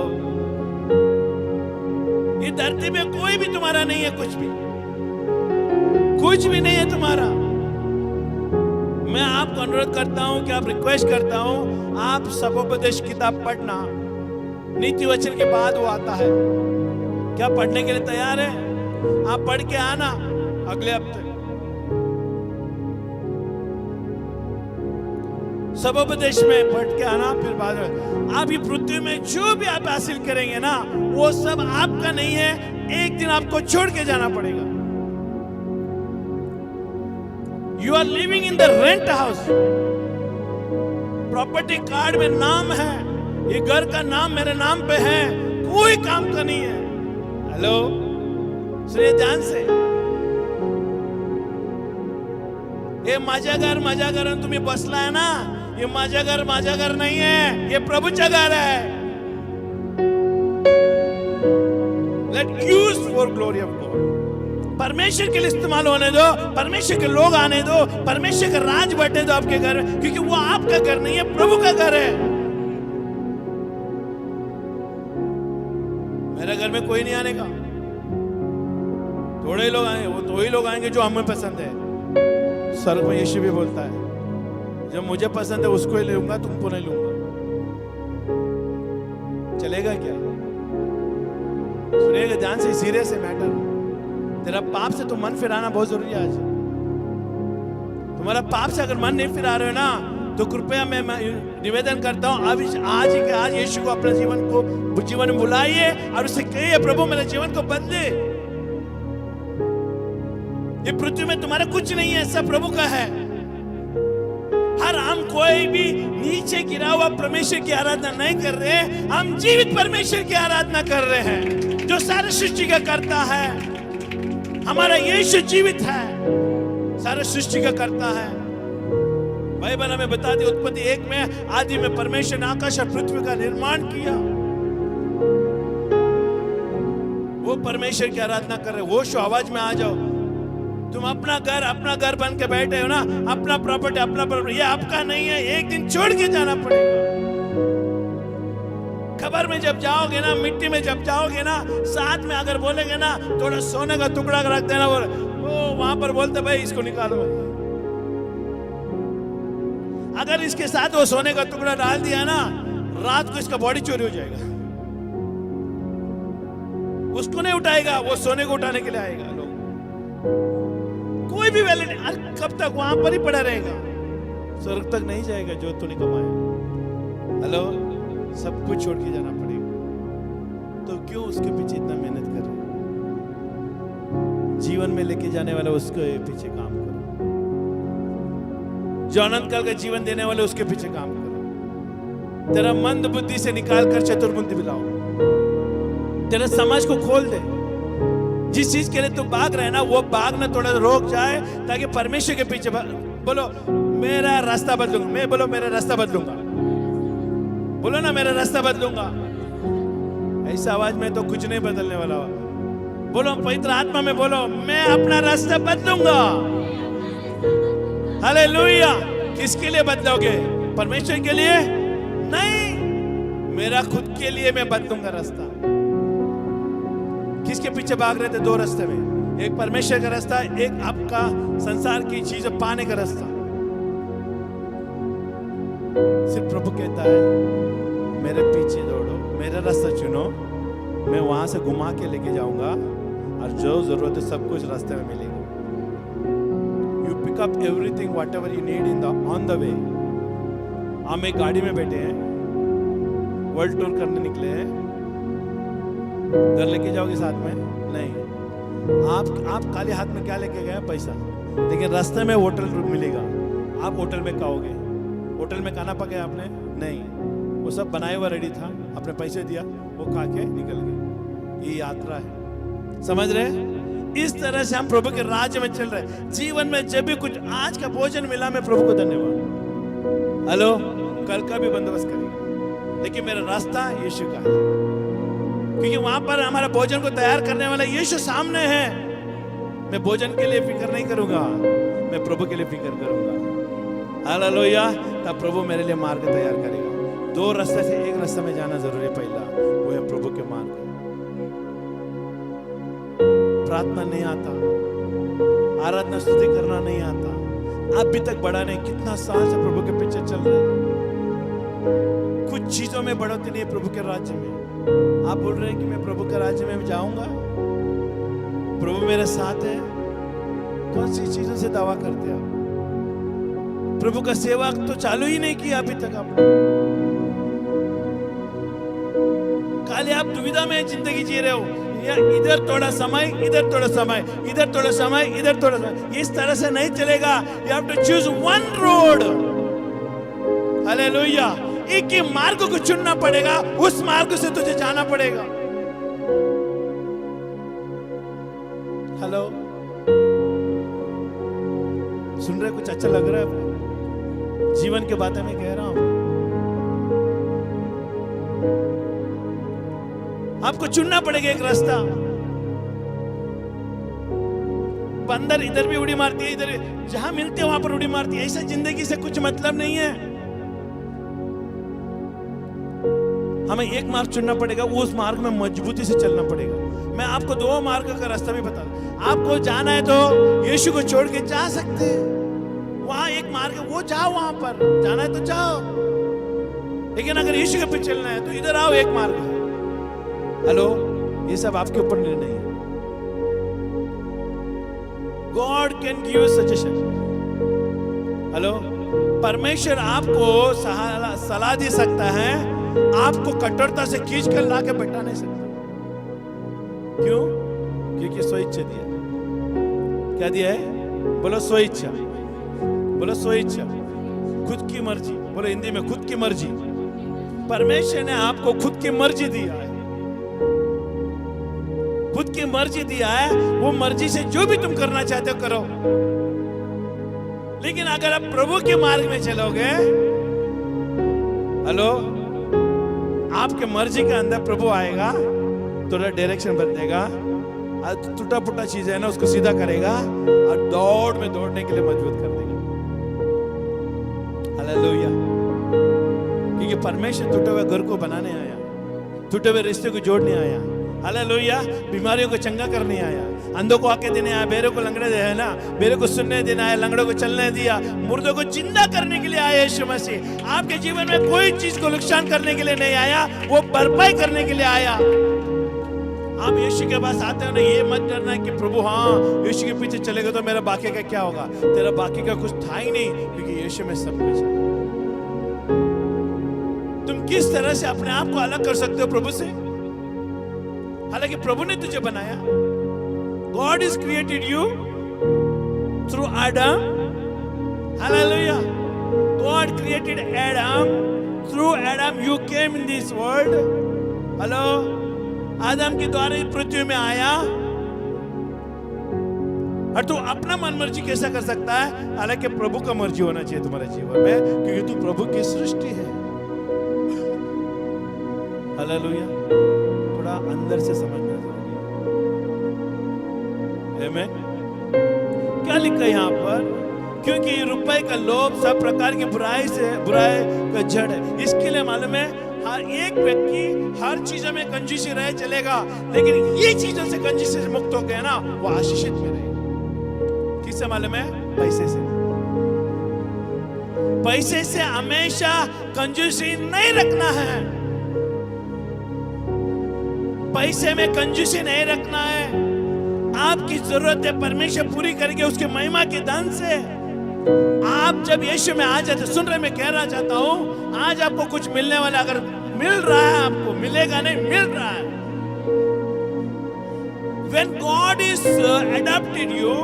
ये धरती में कोई भी तुम्हारा नहीं है, कुछ भी नहीं है तुम्हारा। मैं आपको अनुरोध करता हूं कि आप रिक्वेस्ट करता हूं, आप सबोपदेश किताब पढ़ना। नीति वचन के बाद वो आता है। क्या पढ़ने के लिए तैयार है? आप पढ़ के आना अगले हफ्ते। सबोपदेश में पढ़ के आना, फिर बाद में आप ये पृथ्वी में जो भी आप हासिल करेंगे ना, वो सब आपका नहीं है। एक दिन आपको छोड़ के जाना पड़ेगा। You are living in the rent house. Property card में नाम है, ये घर का नाम मेरे नाम पे है, कोई काम का नहीं है। हेलो, सुनिए ध्यान से, ये माझा घर तुम्हें बसला है ना, ये माझा घर नहीं है, ये प्रभुचा घर है। Let use for glory of God. परमेश्वर के लिए इस्तेमाल होने दो, परमेश्वर के लोग आने दो, परमेश्वर का राज बढ़ने दो आपके घर, क्योंकि वो आपका घर नहीं है, प्रभु का घर है। मेरे घर में कोई नहीं आने का, थोड़े ही लोग आएंगे, वो तो ही लोग आएंगे जो हमें पसंद है। स्वर्ग में यीशु भी बोलता है, जब मुझे पसंद है उसको ही लूंगा, तुमको नहीं लूंगा। चलेगा क्या? सुनिएगा ध्यान से, सीरियस है मैटर। तेरा पाप से तो मन फिराना बहुत जरूरी है आज। तुम्हारा पाप से अगर मन नहीं फिरा रहे हो ना, तो कृपया मैं निवेदन करता हूं, आज ही के आज यीशु को अपने जीवन में बुलाइए और उससे कहिए, प्रभु मेरे जीवन को बदले। ये पृथ्वी में तुम्हारा कुछ नहीं है, सब प्रभु का है। हर हम कोई भी नीचे गिरा हुआ परमेश्वर की आराधना नहीं कर रहे, हम जीवित परमेश्वर की आराधना कर रहे हैं, जो सारे सृष्टि का करता है। हमारा यीशु जीवित है, सारे सृष्टि का करता है। बाइबल हमें बताती है, उत्पत्ति 1 में आदि में परमेश्वर ने आकाश और पृथ्वी का निर्माण किया। वो परमेश्वर की आराधना कर रहे। होश आवाज में आ जाओ। तुम अपना घर बन के बैठे हो ना, अपना प्रॉपर्टी, ये आपका नहीं है, एक दिन छोड़ के जाना पड़ेगा। खबर में जब जाओगे ना, मिट्टी में जब जाओगे ना, साथ में अगर बोलेंगे ना थोड़ा सोने का टुकड़ा रख देना, वो वहां पर बोलते भाई इसको निकालो। अगर इसके साथ वो सोने का टुकड़ा डाल दिया ना, रात को इसका बॉडी चोरी हो जाएगा। उसको नहीं उठाएगा, वो सोने को उठाने के लिए आएगा। लोग कोई भी वैल्यू नहीं, कब तक वहां पर ही पड़ा रहेगा, स्वर्ग तक नहीं जाएगा जो तूने कमाया। हेलो, सब कुछ छोड़ के जाना पड़ेगा। तो क्यों उसके पीछे इतना मेहनत कर रहे? जीवन में लेके जाने वाला उसके पीछे काम करो, जो अनंत काल का जीवन देने वाले उसके पीछे काम करो। तेरा मंद बुद्धि से निकाल कर चतुर्बुद्धि मिलाओ। तेरा समझ को खोल दे। जिस चीज के लिए तू भाग रहे ना, वो भाग ना थोड़ा रोक जाए, ताकि परमेश्वर के पीछे बोलो मेरा रास्ता बदलूंगा, मैं बोलो मेरा रास्ता बदलूंगा, बोलो ना मेरा रास्ता बदलूंगा। ऐसा आवाज में तो कुछ नहीं बदलने वाला। बोलो पवित्र आत्मा में बोलो मैं अपना रास्ता बदलूंगा। हालेलुया। किसके लिए बदलोगे? परमेश्वर के लिए नहीं, मेरा खुद के लिए मैं बदलूंगा रास्ता। किसके पीछे भाग रहे थे? दो रास्ते में, एक परमेश्वर का रास्ता, एक आपका संसार की चीजें पाने का रास्ता। सिर्फ प्रभु कहता है मेरे पीछे दौड़ो, मेरा रास्ता चुनो, मैं वहां से घुमा के लेके जाऊंगा और जो जरूरत है सब कुछ रास्ते में मिलेगा। You pick up everything whatever you need in the on the way. हम एक गाड़ी में बैठे हैं, वर्ल्ड टूर करने निकले हैं, घर लेके जाओगे साथ में? नहीं। आप खाली हाथ में क्या लेके गए? पैसा। लेकिन रास्ते में होटल रूम मिलेगा, आप होटल में खाओगे। होटल में खाना पकाया आपने? नहीं, वो सब बनाया हुआ रेडी था, आपने पैसे दिया, वो खा के निकल गए। ये यात्रा है, समझ रहे? इस तरह से हम प्रभु के राज्य में चल रहे हैं। जीवन में जब भी कुछ आज का भोजन मिला, मैं प्रभु को धन्यवाद। हेलो, कल का भी बंदोबस्त करेंगे, लेकिन मेरा रास्ता यीशु का है, क्योंकि वहां पर हमारा भोजन को तैयार करने वाला यीशु सामने है। मैं भोजन के लिए फिक्र नहीं करूंगा, मैं प्रभु के लिए फिक्र करूंगा। हालेलुया। तब प्रभु मेरे लिए मार्ग तैयार करेगा। दो रास्ते से एक रास्ते में जाना जरूरी है। पहला वो है प्रभु के मार्ग। प्रार्थना नहीं आता, आराधना स्तुति करना नहीं आता, अभी तक बढ़ा नहीं। कितना साल से प्रभु के पीछे चल रहे हैं, कुछ चीजों में बढ़ोतरी नहीं है प्रभु के राज्य में। आप बोल रहे हैं कि मैं प्रभु के राज्य में जाऊंगा, प्रभु मेरे साथ है। कौन सी चीजों से दावा करते हैं? प्रभु का सेवा तो चालू ही नहीं किया अभी तक आपने। खाली आप दुविधा में जिंदगी जी रहे हो, या इधर थोड़ा समय, इधर थोड़ा समय, इधर थोड़ा समय, इधर थोड़ा समय। इस तरह से नहीं चलेगा। You have to choose one road. Hallelujah. एक ही मार्ग को चुनना पड़ेगा, उस मार्ग से तुझे जाना पड़ेगा। हेलो, सुन रहे? कुछ अच्छा लग रहा है? जीवन के बातें में कह रहा हूं। आपको चुनना पड़ेगा एक रास्ता। बंदर इधर भी उड़ी मारती है, इधर जहां मिलते वहां पर उड़ी मारती है। ऐसा जिंदगी से कुछ मतलब नहीं है। हमें एक मार्ग चुनना पड़ेगा, उस मार्ग में मजबूती से चलना पड़ेगा। मैं आपको दो मार्ग का रास्ता भी बता दूं। आपको जाना है तो यीशु को छोड़ के जा सकते हैं, वहां एक मार्ग है, वो जाओ, वहां पर जाना है तो जाओ। लेकिन अगर यीशु के पीछे चलना है तो इधर आओ, एक मार्ग है। हेलो, ये सब आपके ऊपर निर्णय है। God can give suggestion. Hello, परमेश्वर आपको सलाह दे सकता है, आपको कठोरता से खींच कर ला के बैठा नहीं सकता। क्यों? क्योंकि स्वेच्छा दिया। क्या दिया है? बोलो स्वेच्छा, बोलो स्वेच्छा, खुद की मर्जी। बोलो हिंदी में खुद की मर्जी। परमेश्वर ने आपको खुद की मर्जी दिया है, खुद की मर्जी दिया है। वो मर्जी से जो भी तुम करना चाहते हो करो। लेकिन अगर आप प्रभु के मार्ग में चलोगे, हेलो, आपके मर्जी के अंदर प्रभु आएगा, थोड़ा डायरेक्शन बदलेगा, टूटा फूटा चीज है ना उसको सीधा करेगा और दौड़ में दौड़ने के लिए मजबूत कर देगा। हालेलुया। क्योंकि परमेश्वर टूटे हुए घर को बनाने आया, टूटे हुए रिश्ते को जोड़ने आया। हालेलुया। बीमारियों को चंगा करने आया, अंधों को आंखें देने आया, बेरों को लंगड़े दे ना, बेरों को सुनने देना आया, लंगड़ों को चलने दिया, मुर्दों को जिंदा करने के लिए आया यीशु मसीह। आपके जीवन में कोई चीज को नुकसान करने के लिए नहीं आया, वो भरपाई करने के लिए आया। आप यीशु के पास आते हो ना, ये मत डरना कि प्रभु हाँ यीशु के पीछे चलेगा तो मेरा बाकी का क्या होगा। तेरा बाकी का कुछ था ही नहीं, क्योंकि यीशु में सब कुछ है। तुम किस तरह से अपने आप को अलग कर सकते हो प्रभु से? हालांकि प्रभु ने तुझे बनाया। God has created you through Adam. Hallelujah. God created Adam. Through Adam you came in this world. Hello. आदम के द्वारा पृथ्वी में आया। और तू अपना मन मर्जी कैसा कर सकता है? हालांकि प्रभु का मर्जी होना चाहिए तुम्हारे जीवन में, क्योंकि तू प्रभु की सृष्टि है। हालेलुया। थोड़ा अंदर से समझना जरूरी है। आमीन। क्या लिखा है यहाँ पर? क्योंकि रुपए का लोभ सब प्रकार की बुराई का जड़ है। इसके लिए मालूम है, हर एक व्यक्ति हर चीजों में कंजूसी रहे चलेगा, लेकिन ये चीजों से कंजूसी से मुक्त हो गया ना, वो आशीषित में रहेगा। किससे मालूम है? पैसे से। पैसे से हमेशा कंजूसी नहीं रखना है। पैसे में कंजूसी नहीं रखना है। आपकी जरूरतें परमेश्वर पूरी करके उसके महिमा के धन से आप जब यीशु में आ जाते। सुन रहे, मैं कह रहा चाहता हूं, आज आपको कुछ मिलने वाला, अगर मिल रहा है, आपको मिलेगा नहीं, मिल रहा है। When God is adopted you,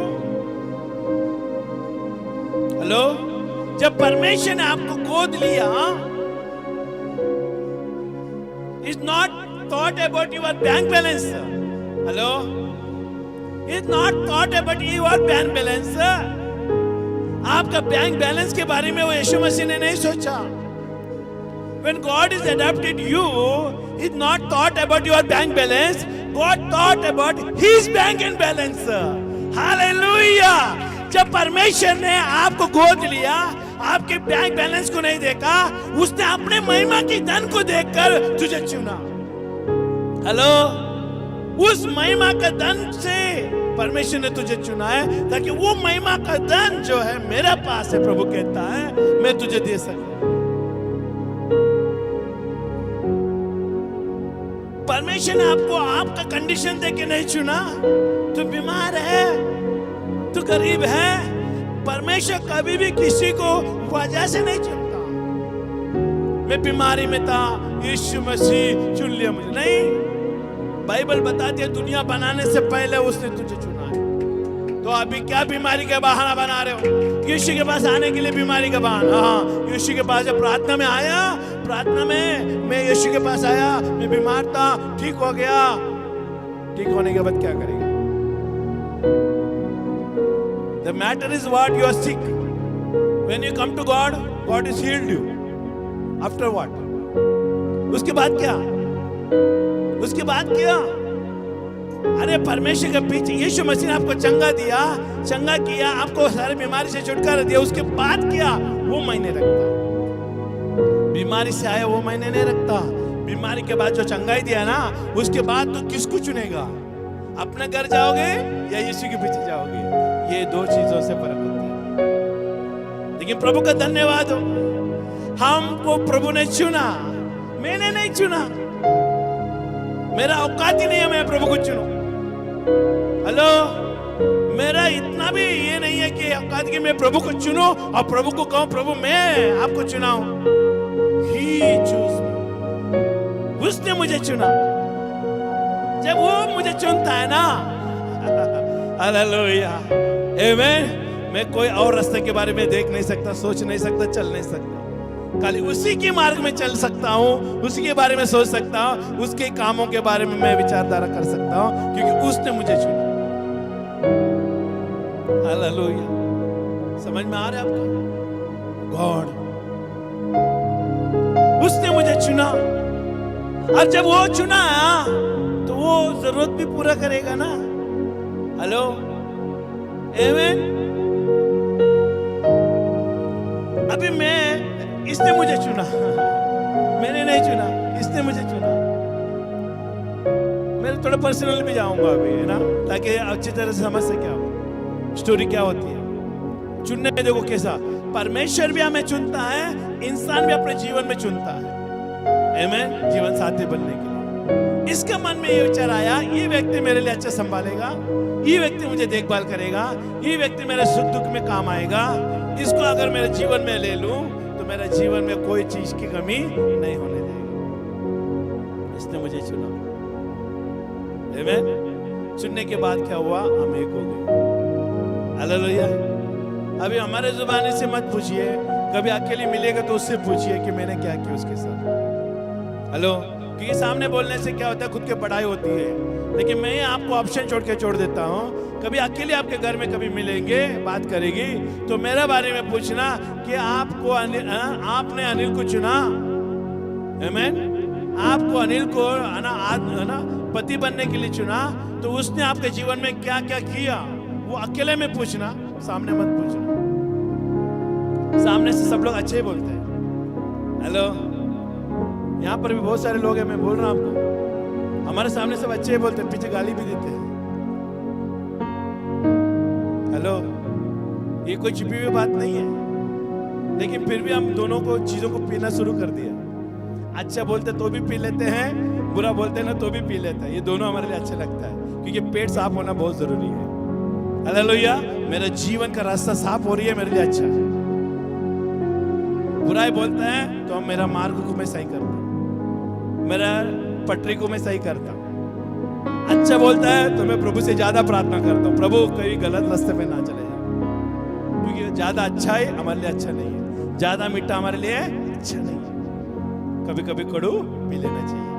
hello, जब परमेश्वर ने आपको गोद लिया, is not thought about your bank balance. Hello, is not thought about your bank balance. आपका बैंक बैलेंस के बारे में वो यीशु मसीह ने नहीं सोचा। When God is adopted you, He's not thought about your bank balance. God thought about His bank and balance. Hallelujah! जब परमेश्वर ने आपको गोद लिया, आपके बैंक बैलेंस को नहीं देखा, उसने अपने महिमा की धन को देखकर तुझे चुना। हेलो, उस महिमा का धन से परमेश्वर ने तुझे चुना है, ताकि वो महिमा का धन जो है मेरे पास है, प्रभु कहता है, मैं तुझे दे सकूं। परमेश्वर ने आपको आपका कंडीशन देके नहीं चुना। तू बीमार है, तू गरीब है, परमेश्वर कभी भी किसी को वजह से नहीं चुनता। मैं बीमारी में था, यीशु मसीह चुन लिया मुझे, नहीं। बाइबल बताती है दुनिया बनाने से पहले उसने तुझे चुना है। तो अभी क्या बीमारी का बहाना बना रहे हो? यीशु के पास आने के लिए बीमारी का बहाना। हाँ, यीशु के पास जब प्रार्थना में आया, प्रार्थना में मैं यीशु के पास आया, मैं बीमार था, ठीक हो गया। ठीक होने के बाद क्या करेगा? The matter is what you are sick. When you come to God, God has healed you. After what? उसके बाद क्या? उसके बाद क्या? अरे परमेश्वर के पीछे यीशु मसीह ने आपको चंगा दिया, चंगा किया, आपको सारी बीमारी से छुटकारा दिया। उसके बाद क्या? वो मायने रखता। बीमारी से आया वो मायने नहीं रखता। बीमारी के बाद जो चंगाई दिया ना, उसके बाद तो किसको चुनेगा? अपने घर जाओगे या यीशु के पीछे जाओगे? ये दो चीजों से फर्क होता है। लेकिन प्रभु का धन्यवाद हो, हमको प्रभु ने चुना, मैंने नहीं चुना। मेरा औकात ही नहीं है मैं प्रभु को चुनूं। हेलो, मेरा इतना भी ये नहीं है कि औकात की मैं प्रभु को चुनूं और प्रभु को कहूं, प्रभु मैं आपको चुनाऊं। He chose me. उसने मुझे चुना। जब वो मुझे चुनता है ना, हालेलुया, आमीन, मैं कोई और रास्ते के बारे में देख नहीं सकता, सोच नहीं सकता, चल नहीं सकता। खाली उसी के मार्ग में चल सकता हूँ, उसी के बारे में सोच सकता हूँ, उसके कामों के बारे में मैं विचारधारा कर सकता हूँ, क्योंकि उसने मुझे चुना। हालेलुया, समझ में आ रहा है आपको? गॉड, उसने मुझे चुना, और जब वो चुना तो वो जरूरत भी पूरा करेगा ना। हेलो, आमीन। अभी इसने मुझे चुना, मैंने नहीं चुना, इसने मुझे चुना। मैं थोड़ा पर्सनल भी जाऊंगा अभी, है ना, ताकि अच्छी तरह से समझ सके आप स्टोरी क्या होती है। चुनने में देखो कैसा परमेश्वर भी हमें चुनता है, इंसान भी अपने जीवन में चुनता है, आमीन, जीवन साथी बनने के लिए। इसका मन में ये विचार आया, ये व्यक्ति मेरे लिए अच्छा संभालेगा, ये व्यक्ति मुझे देखभाल करेगा, ये व्यक्ति मेरे सुख दुख में काम आएगा, इसको अगर मेरे जीवन में ले लूं तो मेरे जीवन में कोई चीज की कमी नहीं होने देगा। इसने मुझे चुना, आमीन। चुनने के बाद क्या हुआ? हम एक हो गए। हालेलुया। अभी हमारे जुबानी से मत पूछिए, कभी अकेले मिलेगा तो उससे पूछिए कि मैंने क्या किया उसके साथ। हेलो, क्योंकि सामने बोलने से क्या होता है, खुद की पढ़ाई होती है। लेकिन मैं आपको ऑप्शन छोड़ देता हूँ, कभी अकेले आपके घर में कभी मिलेंगे, बात करेगी, तो मेरे बारे में पूछना कि आपने अनिल को चुना, आमेन। आपको अनिल को है ना पति बनने के लिए चुना, तो उसने आपके जीवन में क्या क्या किया, वो अकेले में पूछना, सामने मत पूछना। सामने से सब लोग अच्छे ही बोलते हैं, हेलो, यहाँ पर भी बहुत सारे लोग हैं, मैं बोल रहा हूँ आपको, हमारे सामने सब अच्छे ही बोलते हैं, पीछे गाली भी देते हैं, हेलो। ये कोई छिपी हुई बात नहीं है, लेकिन फिर भी हम दोनों को चीजों को पीना शुरू कर दिया। अच्छा बोलते तो भी पी लेते हैं, बुरा बोलते हैं ना तो भी पी लेते हैं। ये दोनों हमारे लिए अच्छा लगता है, क्योंकि पेट साफ होना बहुत जरूरी है। हालेलुया, मेरा जीवन का रास्ता साफ हो रही है, मेरे लिए अच्छा है। बुराई बोलते हैं तो हम मेरा मार्ग को मैं सही करता, मेरा पटरी को मैं सही करता। अच्छा बोलता है तो मैं प्रभु से ज्यादा प्रार्थना करता हूँ, प्रभु कहीं गलत रास्ते पे ना चले जाए, क्योंकि ज्यादा अच्छा है हमारे लिए अच्छा नहीं है, ज्यादा मीठा हमारे लिए अच्छा नहीं है। कभी कभी कड़ू पी लेना चाहिए,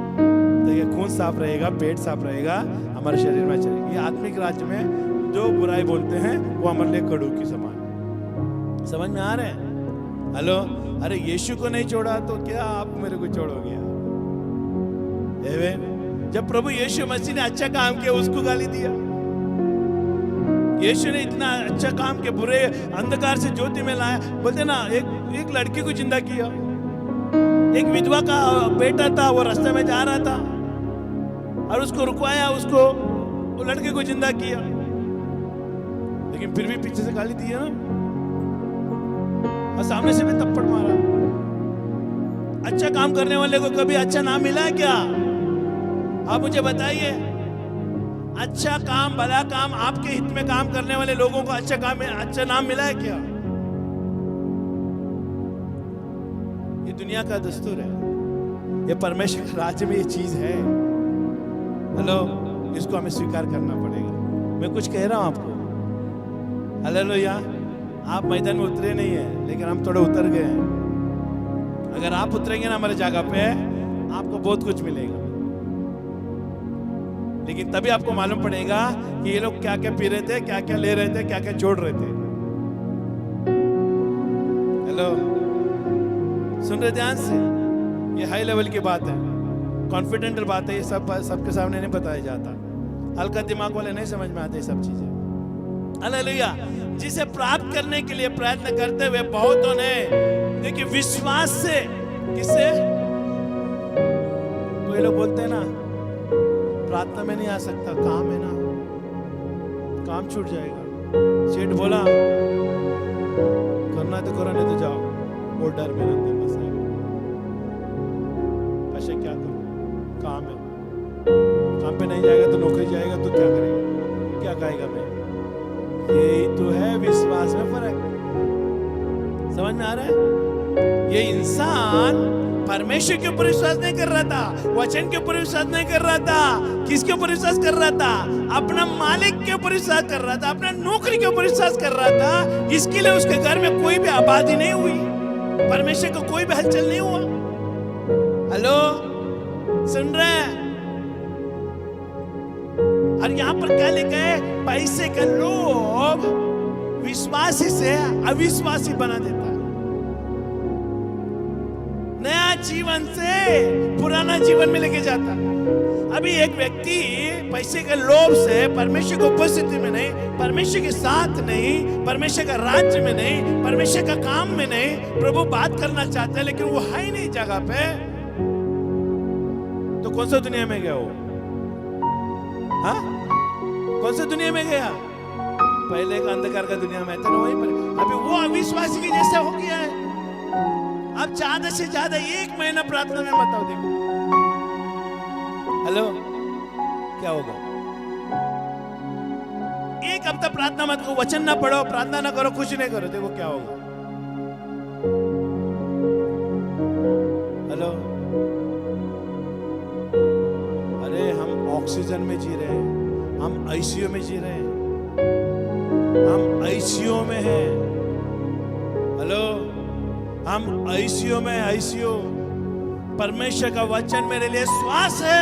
तो ये खून साफ रहेगा, पेट साफ रहेगा, हमारे शरीर में अच्छा रहेगा। ये आत्मिक राज्य में जो बुराई बोलते हैं वो हमारे लिए कड़ू की समान। समझ में आ रहे हैं? हेलो, अरे यीशु को नहीं छोड़ा तो क्या आप मेरे को छोड़ोगे? जब प्रभु यीशु मसीह ने अच्छा काम किया उसको गाली दिया। यीशु ने इतना अच्छा काम किया, बुरे अंधकार से ज्योति में लाया। बोलते ना, एक लड़की को जिंदा किया, एक विधवा का बेटा था, वो रास्ते में जा रहा था और उसको रुकवाया, उसको वो लड़के को जिंदा किया, लेकिन फिर भी पीछे से गाली दी ना, और सामने से भी थप्पड़ मारा। अच्छा काम करने वाले को कभी अच्छा नाम मिला है क्या? आप मुझे बताइए। अच्छा काम, भला काम, आपके हित में काम करने वाले लोगों को अच्छा नाम मिला है क्या? ये दुनिया का दस्तूर है, ये परमेश्वर के राज्य में ये चीज है। हेलो, इसको हमें स्वीकार करना पड़ेगा। मैं कुछ कह रहा हूं आपको, हालेलुया। आप मैदान में उतरे नहीं है, लेकिन हम थोड़े उतर गए हैं। अगर आप उतरेंगे ना हमारे जगह पे, आपको बहुत कुछ मिलेगा, लेकिन तभी आपको मालूम पड़ेगा कि ये लोग क्या क्या पी रहे थे, क्या क्या ले रहे थे, क्या क्या छोड़ रहे थे। हेलो, सुन रहे ध्यान से? ये हाई लेवल की बात है, कॉन्फिडेंटल बात है, ये सब सबके सामने नहीं बताया जाता। हल्का दिमाग वाले नहीं समझ में आते सब चीजें। हालेलुया। जिसे प्राप्त करने के लिए प्रयत्न करते हुए बहुतों ने, देखिए, विश्वास से, किससे? कोई लोग बोलते हैं ना, प्रार्थना में नहीं आ सकता, काम है ना, काम छूट जाएगा। सेठ बोला करना तो करो, नहीं तो जाओ, वो डर मेरे अंदर बस है, ऐसे क्या करूं, काम है, काम पे नहीं जाएगा तो नौकरी जाएगा तो क्या करेगा, क्या खाएगा मैं? यही तो है विश्वास में फर्क। समझ में आ रहा है? ये इंसान परमेश्वर के ऊपर विश्वास नहीं कर रहा था, वचन के ऊपर विश्वास नहीं कर रहा था। किसके ऊपर विश्वास कर रहा था? अपना मालिक के ऊपर विश्वास कर रहा था, अपना नौकरी के ऊपर विश्वास कर रहा था। इसके लिए उसके घर में कोई भी आबादी नहीं हुई, परमेश्वर को कोई भी हलचल नहीं हुआ। हेलो, सुन रहे हैं? और यहाँ पर क्या लिखा है? पैसे का लोभ विश्वासी से अविश्वासी बना देता है, नया जीवन से पुराना जीवन में लेके जाता है। अभी एक व्यक्ति पैसे के लोभ से परमेश्वर की उपस्थिति में नहीं, परमेश्वर के साथ नहीं, परमेश्वर का राज्य में नहीं, परमेश्वर का काम में नहीं, प्रभु बात करना चाहता है लेकिन वो है ही नहीं जगह पे, तो कौन सा दुनिया में गया वो? हाँ, कौन सा दुनिया में गया? पहले का अंधकार का दुनिया में था ना, वहीं पर। अभी वो अविश्वासी के जैसा हो गया है। अब ज्यादा से ज्यादा 1 महीना प्रार्थना में बताओ, देखो। हेलो, क्या होगा? 1 हफ्ता प्रार्थना मत करो, वचन ना पढ़ो, प्रार्थना ना करो, कुछ नहीं करो, देखो क्या होगा। हेलो, अरे हम ऑक्सीजन में जी रहे हैं, हम आईसीयू में जी रहे हैं, हम आईसीयू में हैं। हेलो, हम आईसीयू में, आईसीयू। परमेश्वर का वचन मेरे लिए श्वास है,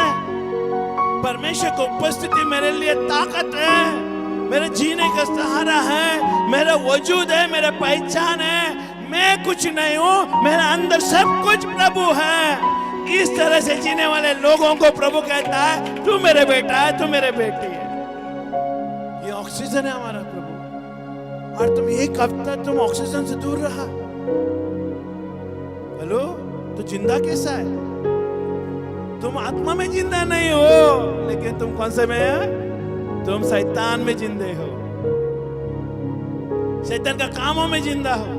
परमेश्वर की उपस्थिति मेरे लिए ताकत है, मेरे जीने का सहारा है, मेरा वजूद है, मेरा पहचान है। मैं कुछ नहीं हूं, मेरे अंदर सब कुछ प्रभु है। इस तरह से जीने वाले लोगों को प्रभु कहता है तू मेरे बेटा है, तू मेरे बेटी है। ये ऑक्सीजन है हमारा प्रभु। और तुम एक हफ्ता तुम ऑक्सीजन से दूर रहा, हेलो, तो जिंदा कैसा है? तुम आत्मा में जिंदा नहीं हो, लेकिन तुम कौन से में है? तुम शैतान में जिंदे हो, शैतान का कामों में जिंदा हो।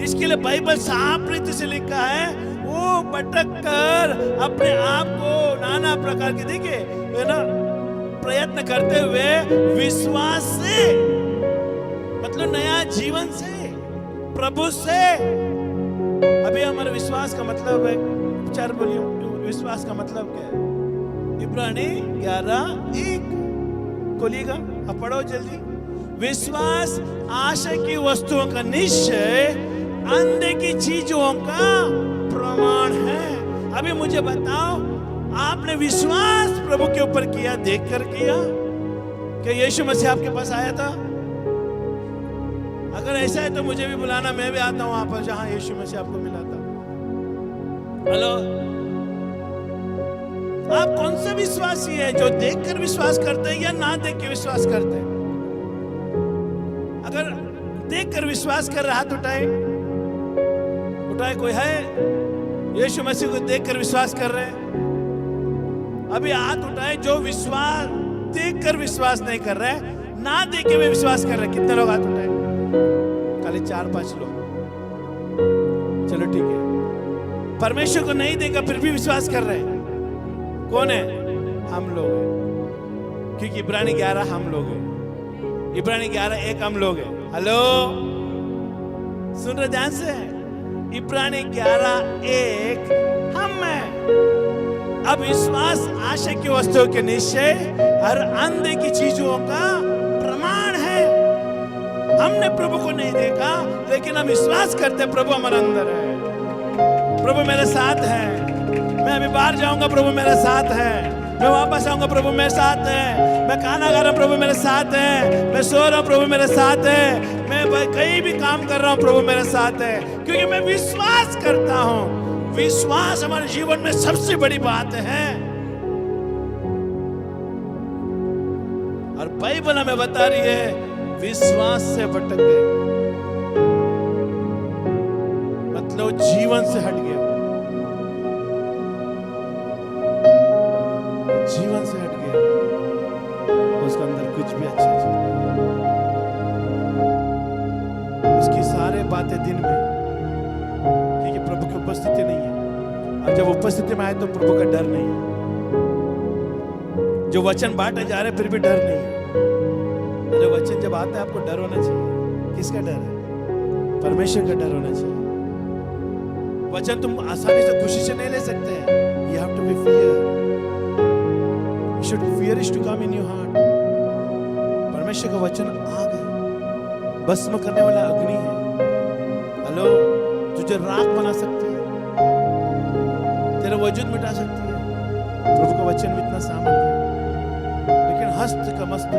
इसके लिए बाइबल साफ रीति से लिखा है, वो भटक कर अपने आप को नाना प्रकार के, देखिए है ना, प्रयत्न करते हुए विश्वास से, मतलब नया जीवन से, प्रभु से। अभी हमारे विश्वास का मतलब है, विचार बोलिए, विश्वास का मतलब क्या है? इब्रानी 11:1 खोलिएगा, अब पढ़ो जल्दी। विश्वास आशा की वस्तुओं का निश्चय, अंधे की चीजों का प्रमाण है। अभी मुझे बताओ, आपने विश्वास प्रभु के ऊपर किया, देखकर किया? क्या यीशु मसीह आपके पास आया था? अगर ऐसा है तो मुझे भी बुलाना, मैं भी आता हूं वहां पर जहां यीशु मसीह आपको मिला था। हेलो, आप कौन सा विश्वासी है? जो देखकर विश्वास करते हैं या ना देख के विश्वास करते हैं? अगर देखकर विश्वास कर रहा, हाथ उठाए, उठाए, कोई है यीशु मसीह को देखकर विश्वास कर रहे हैं? अभी हाथ उठाए जो विश्वास देखकर विश्वास नहीं कर रहे, ना देख के भी विश्वास कर रहे। कितने लोग हाथ उठाए? खाली 4-5 लोग। चलो ठीक है। परमेश्वर को नहीं देखा फिर भी विश्वास कर रहे हैं, कौन है? हम लोग हैं, क्योंकि इब्रानी 11 हम लोग हैं। इब्रानी 11:1 हम लोग हैं। हेलो, सुन रहे ध्यान से? इब्रानी 11:1 हम हैं। अब विश्वास आशा की वस्तुओं के निश्चय और अंधे की चीजों का प्रमाण है। हमने प्रभु को नहीं देखा, लेकिन हम विश्वास करते प्रभु हमारे अंदर है, प्रभु मेरे साथ है। मैं अभी बाहर जाऊंगा, प्रभु मेरे साथ है। मैं वापस आऊंगा, प्रभु मेरे साथ है। मैं खाना खा रहा हूं, प्रभु मेरे साथ है। मैं सो रहा हूं, प्रभु मेरे साथ है। मैं कहीं भी काम कर रहा हूं, प्रभु मेरे साथ है, क्योंकि मैं विश्वास करता हूं। विश्वास हमारे जीवन में सबसे बड़ी बात है। और बाइबल हमें बता रही है विश्वास से भटक गए, मतलब जीवन से हट गए, जीवन से हट गया, उसके अंदर कुछ भी अच्छा चीज नहीं, उसकी सारे बातें दिन में, क्योंकि प्रभु की उपस्थिति नहीं है। और जब उपस्थिति में आए तो प्रभु का डर नहीं है। जो वचन बांटे जा रहे फिर भी डर नहीं है। अरे वचन जब आता है आपको डर होना चाहिए। किसका डर है? परमेश्वर का डर होना चाहिए। वचन तुम आसानी से खुशी से नहीं ले सकते हैं। You have to be fear. Fear is to come in your heart. परमेश्वर का वचन आ गया, भस्म करने वाला अग्नि है। हेलो, तुझे राख बना सकती है, तेरा वजूद मिटा सकती है। प्रभु का वचन में इतना सामर्थ्य है, लेकिन हस्त का मस्त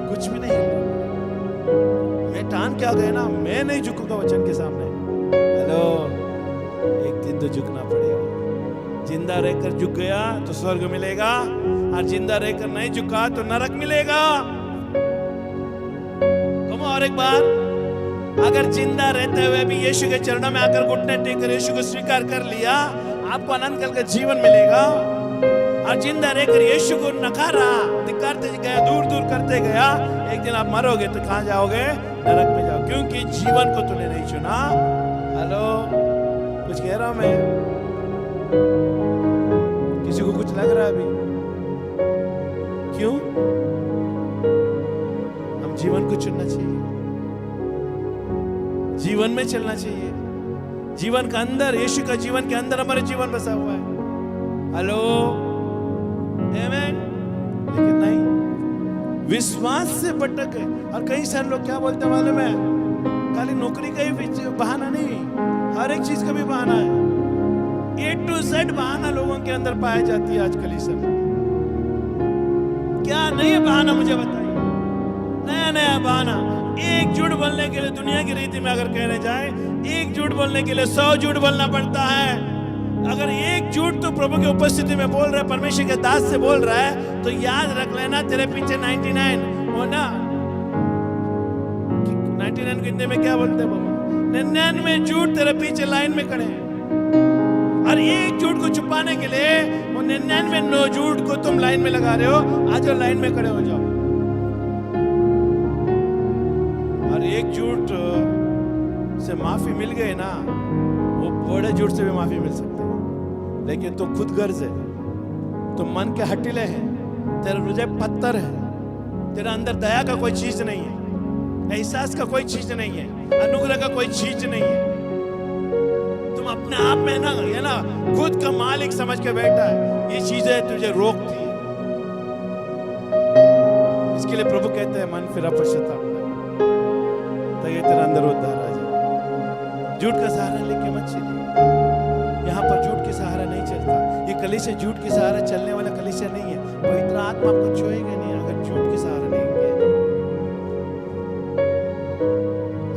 कुछ भी नहीं है। मैं टान क्या गया ना, मैं नहीं झुकूंगा वचन के सामने। हेलो, एक दिन तो झुकना पड़ेगा। जिंदा रहकर झुक गया तो स्वर्ग मिलेगा, और जिंदा रहकर नहीं झुका तो नरक मिलेगा। तुम और एक बार, अगर जिंदा रहते हुए भी यीशु के चरणों में आकर घुटने टेक कर यीशु को स्वीकार कर लिया, आपको अनंत काल का जीवन मिलेगा। और जिंदा रहकर यीशु को नकारा, धिक्कारते गया, दूर दूर करते गया, एक दिन आप मरोगे तो कहां जाओगे? नरक में जाओ, क्योंकि जीवन को तूने नहीं चुना। हेलो, कुछ कह रहा हूं मैं? किसी को कुछ लग रहा है अभी? क्यों? हम जीवन को चुनना चाहिए, जीवन में चलना चाहिए। जीवन का अंदर, यीशु का जीवन के अंदर हमारे जीवन बसा हुआ है। हेलो, आमेन। लेकिन नहीं, विश्वास से भटक गए। और कई सारे लोग क्या बोलते हैं मालूम है? खाली नौकरी का ही बहाना नहीं, हर एक चीज का भी बहाना है। A to Z बहाना लोगों के अंदर पाई जाती है आजकल। इस समय क्या नहीं है बहाना, मुझे बताइए। नया नया बहाना। एक झूठ बोलने के लिए दुनिया की रीति में अगर कहने जाए, एक झूठ बोलने के लिए 100 झूठ बोलना पड़ता है। अगर एक झूठ तो प्रभु की उपस्थिति में बोल रहा है, परमेश्वर के दास से बोल रहा है, तो याद रख लेना तेरे पीछे 99 हो ना। 99 हिंदी में क्या बोलते हैं बाबा? 99 झूठ तेरे पीछे लाइन में खड़े हैं, और एक झूठ को छुपाने के लिए वो 99 झूठ को तुम लाइन में लगा रहे हो। आज लाइन में खड़े हो जाओ। और एक झूठ से माफी मिल गई ना, वो बड़े झूठ से भी माफी मिल सकती है। लेकिन तुम खुद गर्ज है, तुम मन के हटीले हैं, तेरा हृदय पत्थर है, तेरा अंदर दया का कोई चीज नहीं है, एहसास का कोई चीज नहीं है, अनुग्रह का कोई चीज नहीं है। तुम अपने आप में ना, ये ना, खुद का मालिक समझ के बैठा है। ये चीजें तुझे रोकती है। इसके लिए प्रभु कहते हैं मन फिरा पश्चाताप तो ये तेरा अंदर उद्धार आ जाए। झूठ का सहारा लेके मत चलिए। यहाँ पर झूठ के सहारा नहीं चलता। ये कलीसिया झूठ के सहारा चलने वाला कलीसिया नहीं है। पवित्र आत्मा आपको छुएगा नहीं अगर झूठ के सहारा लेंगे।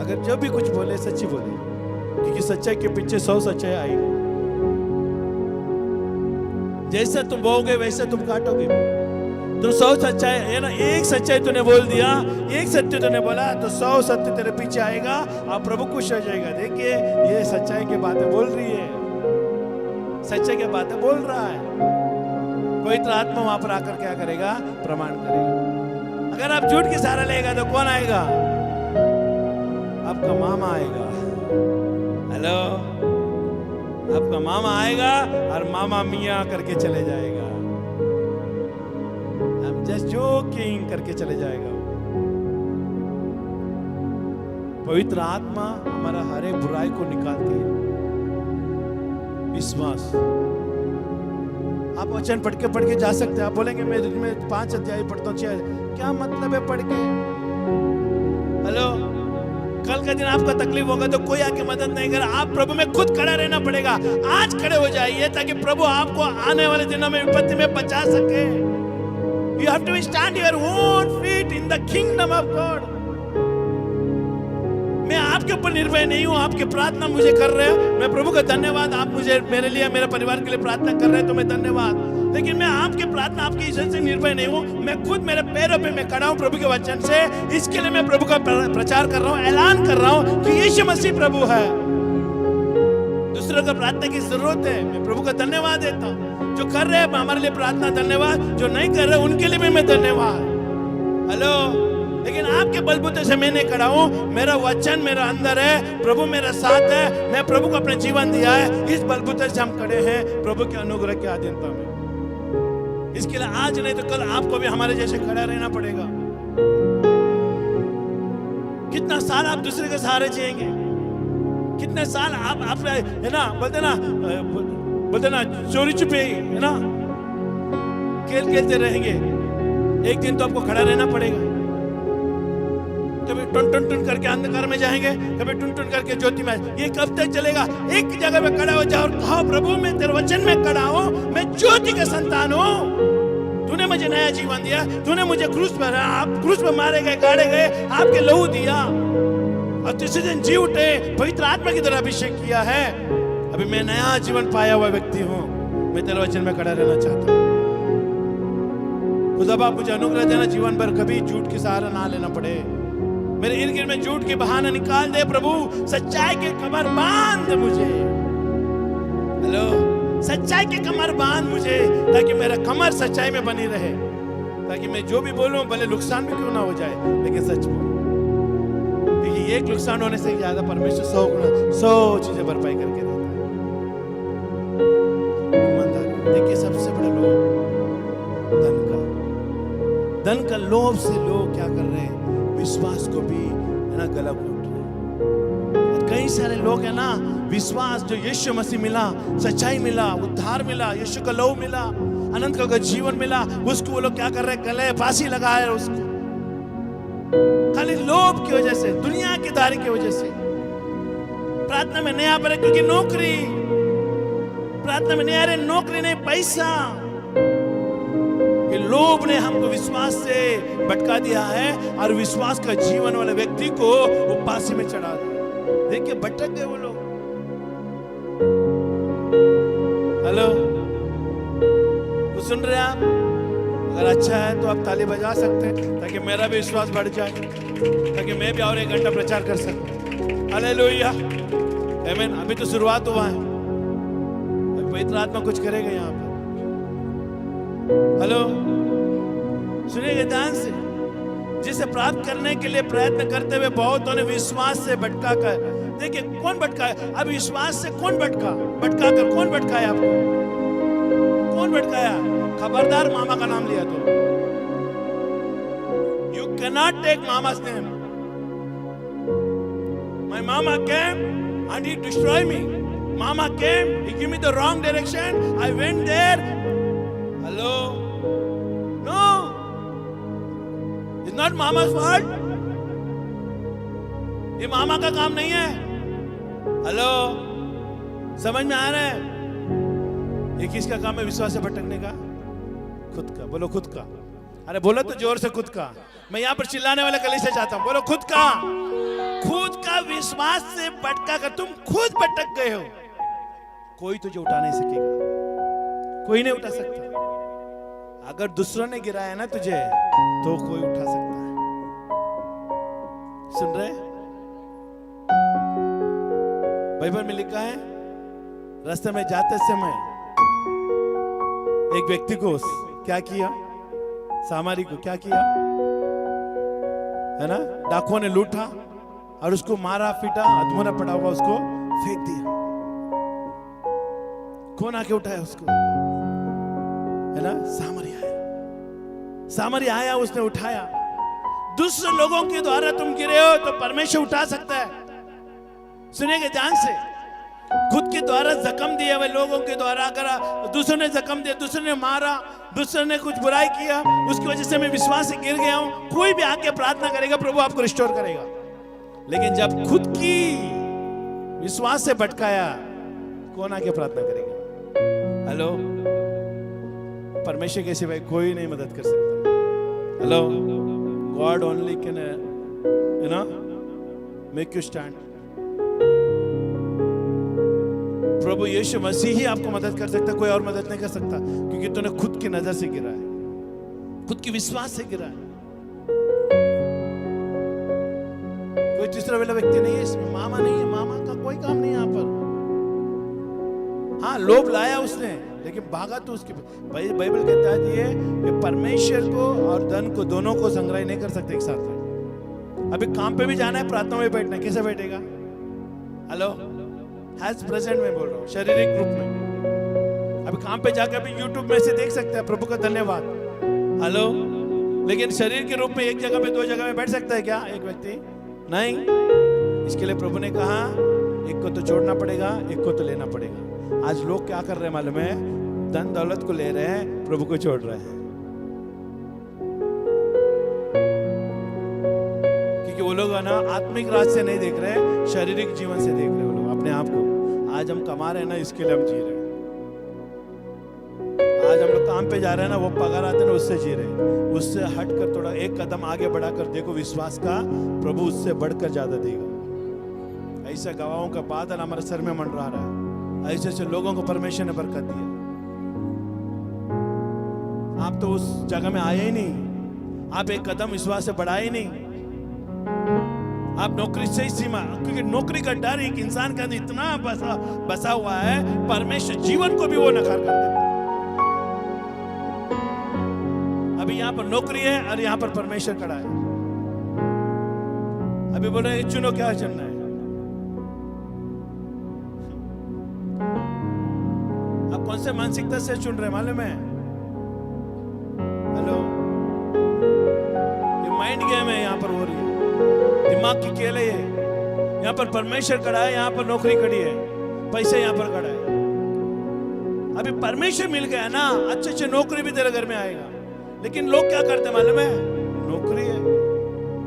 अगर जब भी कुछ बोले सच्ची बोले, क्योंकि सच्चाई के पीछे 100 सच्चाई आएगी। जैसा तुम बोओगे वैसे तुम काटोगे। तो 100 सच्चाई है ना, एक सच्चाई तूने बोल दिया, एक सत्य तूने बोला, तो 100 सत्य तेरे पीछे आएगा और प्रभु खुश हो जाएगा। देखिए ये सच्चाई की बातें बोल रही है, सच्चाई की बातें बोल रहा है। पवित्र आत्मा वहां पर आकर क्या करेगा? प्रमाण करेगा। अगर आप झूठ के सहारा लेगा तो कौन आएगा? आपका मामा आएगा। हेलो, आपका मामा आएगा और मामा मियाँ करके चले जाएगा। जस्ट जोकिंग करके चले जाएगा। पवित्र आत्मा हमारा हर एक बुराई को निकालती है। विश्वास। आप वचन पढ़ के जा सकते हैं। आप बोलेंगे मैं दिन में 5 अध्याय पढ़ता हूँ, 6। क्या मतलब है पढ़ के? हेलो, कल का दिन आपका तकलीफ होगा तो कोई आके मदद नहीं करेगा। आप प्रभु में खुद खड़ा रहना पड़ेगा। आज खड़े हो जाइए ताकि प्रभु आपको आने वाले दिनों में विपत्ति में बचा सके। You have to stand your own feet in the kingdom of God. मैं आपके ऊपर निर्भय नहीं हूँ। आपकी प्रार्थना मुझे कर रहे हो, मैं प्रभु का धन्यवाद। आप मुझे, मेरे लिए, मेरे परिवार के लिए प्रार्थना कर रहे हैं तो मैं धन्यवाद। लेकिन मैं आपकी प्रार्थना, आपकी इज्जत से निर्भय नहीं हूँ। मैं खुद मेरे पैरों पे मैं खड़ा हूँ प्रभु के वचन से। इसके लिए मैं प्रभु का प्रचार कर रहा हूँ, ऐलान कर रहा हूँ कि यीशु मसीह प्रभु है। दूसरों को प्रार्थना की जरूरत है, मैं प्रभु का धन्यवाद देता हूँ। जो कर रहे हैं हमारे लिए प्रार्थना धन्यवाद, जो नहीं कर रहे उनके लिए भी मैं धन्यवाद। हेलो, लेकिन आपके बलबूते से मैं नहीं खड़ा हूँ। मेरा वचन मेरा अंदर है, प्रभु मेरा साथ है, मैं प्रभु को अपना जीवन दिया है। इस बलबूते से हम खड़े हैं प्रभु के अनुग्रह के अधीनता में। इसके लिए आज नहीं तो कल आपको भी हमारे जैसे खड़ा रहना पड़ेगा। कितना साल आप दूसरे के सहारे जिएंगे? कितने साल आप है ना, बोलते ना चोरी छुपे है ना, खेल खेलते रहेंगे। एक दिन तो आपको खड़ा रहना पड़ेगा। कभी टुन टुन टुन करके अंधकार में जाएंगे, कभी टुन टुन करके ज्योति में। ये कब तक चलेगा? एक जगह पे खड़ा हो जाओ और कहो प्रभु मैं तेरे वचन में खड़ा हूं, मैं ज्योति का संतान हूं। तूने मुझे नया जीवन दिया, तूने मुझे क्रूस पर, आप क्रूस पर मारे गए, गाड़े गए, आपके लहू दिया और तीसरे दिन जी उठे, पवित्र आत्मा की तरह अभिषेक किया है। अभी मैं नया जीवन पाया हुआ व्यक्ति हूं। मैं तेरे वचन में खड़ा रहना चाहता हूं। खुदा बाप मुझे अनुग्रह देना, जीवन भर कभी झूठ की सहारा ना लेना पड़े। मेरे इर्द गिर्द में झूठ के बहाना निकाल दे प्रभु। सच्चाई के कमर बांध मुझे। हेलो, सच्चाई के कमर बांध मुझे, ताकि मेरा कमर सच्चाई में बनी रहे, ताकि मैं जो भी बोलूं भले नुकसान भी क्यों ना हो जाए, लेकिन सच बोलूं। क्योंकि एक नुकसान होने से ज्यादा परमेश्वर 100 गुना 100 चीजें भरपाई करके देता है। ईमानदारी। देखिए सबसे बड़ा लोभ धन का लोभ से लोग क्या कर रहे हैं? विश्वास को भी है ना गला घोट रहे। कई सारे लोग है ना, विश्वास जो यीशु मसीह मिला, सच्चाई मिला, उद्धार मिला, यीशु का लहू मिला, अनंत का जीवन मिला, उसको वो लोग क्या कर रहे हैं? गले फांसी लगा है उसको, खाली लोभ की वजह से, दुनिया की दारी की वजह से। प्रार्थना में नहीं आ पा रहे क्योंकि नौकरी, प्रार्थना में नहीं आ रहे, नौकरी नहीं, पैसा। कि लोभ ने हमको विश्वास से भटका दिया है और विश्वास का जीवन वाले व्यक्ति को वो फांसी में चढ़ा दिया। देखिए भटक गए वो लोग। हेलो, तो सुन रहे हैं आप? अगर अच्छा है तो आप ताली बजा सकते हैं ताकि मेरा भी विश्वास बढ़ जाए, ताकि मैं भी और 1 घंटा प्रचार कर सकूं। हालेलुया, आमीन। अभी तो शुरुआत हुआ है, अभी पवित्र आत्मा कुछ करेगा यहाँ पर। हेलो, सुनिएगा ध्यान से। जिसे प्राप्त करने के लिए प्रयत्न करते हुए बहुतों ने विश्वास से भटका कर, देखिए कौन भटका है? अब विश्वास से कौन भटका कर कौन भटकाया आपको? कौन भटकाया? खबरदार मामा का नाम लिया तो। You can not take mama's name. My mama came and he destroyed me. Mama came, he gave me the wrong direction. I went there. Hello? No. It's not mama's fault. ये मामा का काम नहीं है। हेलो, समझ में आ रहा है? ये किसका काम है विश्वास से भटकने का? खुद का। बोलो खुद का। अरे बोलो तो जोर से, खुद का। मैं यहाँ पर चिल्लाने वाले कली से चाहता हूँ, बोलो खुद का। खुद का विश्वास से भटका कर तुम खुद भटक गए हो। कोई तुझे उठा नहीं सकेगा, कोई नहीं उठा सकता। अगर दूसरों ने गिराया ना तुझे तो कोई उठा सकता है। सुन रहे? बाइबल में लिखा है, रास्ते में जाते समय एक व्यक्ति को क्या किया? सामरी को क्या किया? है ना, डाकुओं ने लूटा और उसको मारा पीटा, अधमरा पड़ा हुआ उसको फेंक दिया। कौन आके उठाया उसको? है ना, सामरी आया, उसने उठाया। दूसरे लोगों के द्वारा तुम गिरे हो तो परमेश्वर उठा सकता है। सुनिएगा ध्यान से। खुद के द्वारा जख्म दिए हुए लोगों के द्वारा, अगर दूसरों ने जख्म दिया, दूसरों ने मारा, दूसरों ने कुछ बुराई किया, उसकी वजह से मैं विश्वास से गिर गया हूं, कोई भी आके प्रार्थना करेगा, प्रभु आपको रिस्टोर करेगा। लेकिन जब खुद की विश्वास से भटकाया, कौन आके प्रार्थना करेगा? हेलो, परमेश्वर के सिवाय कोई नहीं मदद कर सकता। Hello, God only can you know make you stand. प्रभु यीशु मसीह ही आपको मदद कर सकता, कोई और मदद नहीं कर सकता, क्योंकि तूने खुद की नजर से गिरा है, खुद की विश्वास से गिरा है। कोई तीसरा वाला व्यक्ति नहीं है इसमें, मामा नहीं है, मामा का कोई काम नहीं है यहाँ पर। हाँ, लोभ लाया उसने, लेकिन भागा तो उसकी। बाइबल कहता है ये परमेश्वर को और धन को दोनों को संग्रह नहीं कर सकते एक साथ में। अभी काम पे भी जाना है, प्रार्थना में बैठना है, कैसे बैठेगा? हेलो, एज प्रेजेंट में बोल रहा हूँ, शारीरिक रूप में। अभी काम पे जाकर भी यूट्यूब में से देख सकते हैं, प्रभु का धन्यवाद। हेलो, लेकिन शरीर के रूप में एक जगह पे 2 जगह में बैठ सकता है क्या एक व्यक्ति? नहीं। इसके लिए प्रभु ने कहा एक को तो छोड़ना पड़ेगा, एक को तो लेना पड़ेगा। आज लोग क्या कर रहे हैं मालूम है? धन दौलत को ले रहे हैं, प्रभु को छोड़ रहे हैं। क्योंकि वो लोग ना आत्मिक राज से नहीं देख रहे, शारीरिक जीवन से देख रहे हैं वो लोग अपने आप को। आज हम कमा रहे हैं ना, इसके लिए हम जी रहे हैं। आज हम लोग काम पे जा रहे हैं ना, वो पगार आते हैं ना, उससे जी रहे हैं। उससे हटकर थोड़ा एक कदम आगे बढ़ाकर देखो, विश्वास का प्रभु उससे बढ़कर ज्यादा देगा। ऐसा गवाहों का बादल हमारे सर में मंडरा रहा है, ऐसे ऐसे लोगों को परमेश्वर ने बरकत दिया। आप तो उस जगह में आए ही नहीं, आप एक कदम विश्वास से बढ़ाए ही नहीं। आप नौकरी से ही सीमा, क्योंकि नौकरी का डर एक इंसान का इतना बसा हुआ है, परमेश्वर जीवन को भी वो नकार कर देता है। अभी यहाँ पर नौकरी है और यहाँ पर परमेश्वर खड़ा है। अभी बोल रहे चुनो क्या चुनना है। आप कौन से मानसिकता से चुन रहे मालूम है? हेलो, ये माइंड गेम है यहाँ पर हो रही है, दिमाग की खेल है ये। यहाँ पर परमेश्वर खड़ा है, यहाँ पर नौकरी खड़ी है, पैसे यहाँ पर खड़ा है। अभी परमेश्वर मिल गया ना, अच्छे अच्छे नौकरी भी तेरे घर में आएगा। लेकिन लोग क्या करते मालूम है? नौकरी है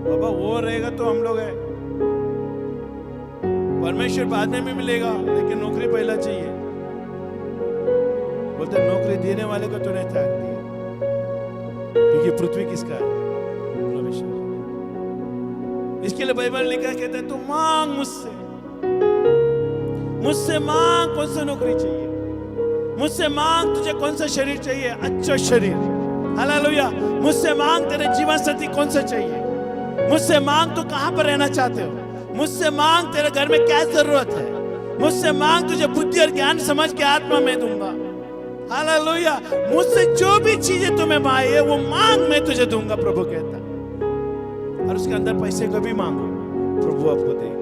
बाबा, वो रहेगा तो हम लोग है, परमेश्वर बाद में भी मिलेगा, लेकिन नौकरी पहला चाहिए। बोलते नौकरी देने वाले को तूने त्याग दिया। क्योंकि पृथ्वी किसका है? परमेश्वर। इसके लिए बाइबल लिखा कहता है तू मांग मुझसे मांग कौन सा नौकरी चाहिए, मुझसे मांग तुझे कौन सा शरीर चाहिए, अच्छा शरीर, हालेलुया। मुझसे मांग तेरे जीवन साथी कौन सा चाहिए, मुझसे मांग तू कहां पर रहना चाहते हो, मुझसे मांग तेरे घर में क्या जरूरत है, मुझसे मांग तुझे बुद्धि और ज्ञान समझ के आत्मा में दूंगा, हालेलुया। मुझसे जो भी चीजें तुम्हें मांगे वो मांग मैं तुझे दूंगा, प्रभु कहता। और उसके अंदर पैसे कभी मांगो, प्रभु आपको देगा।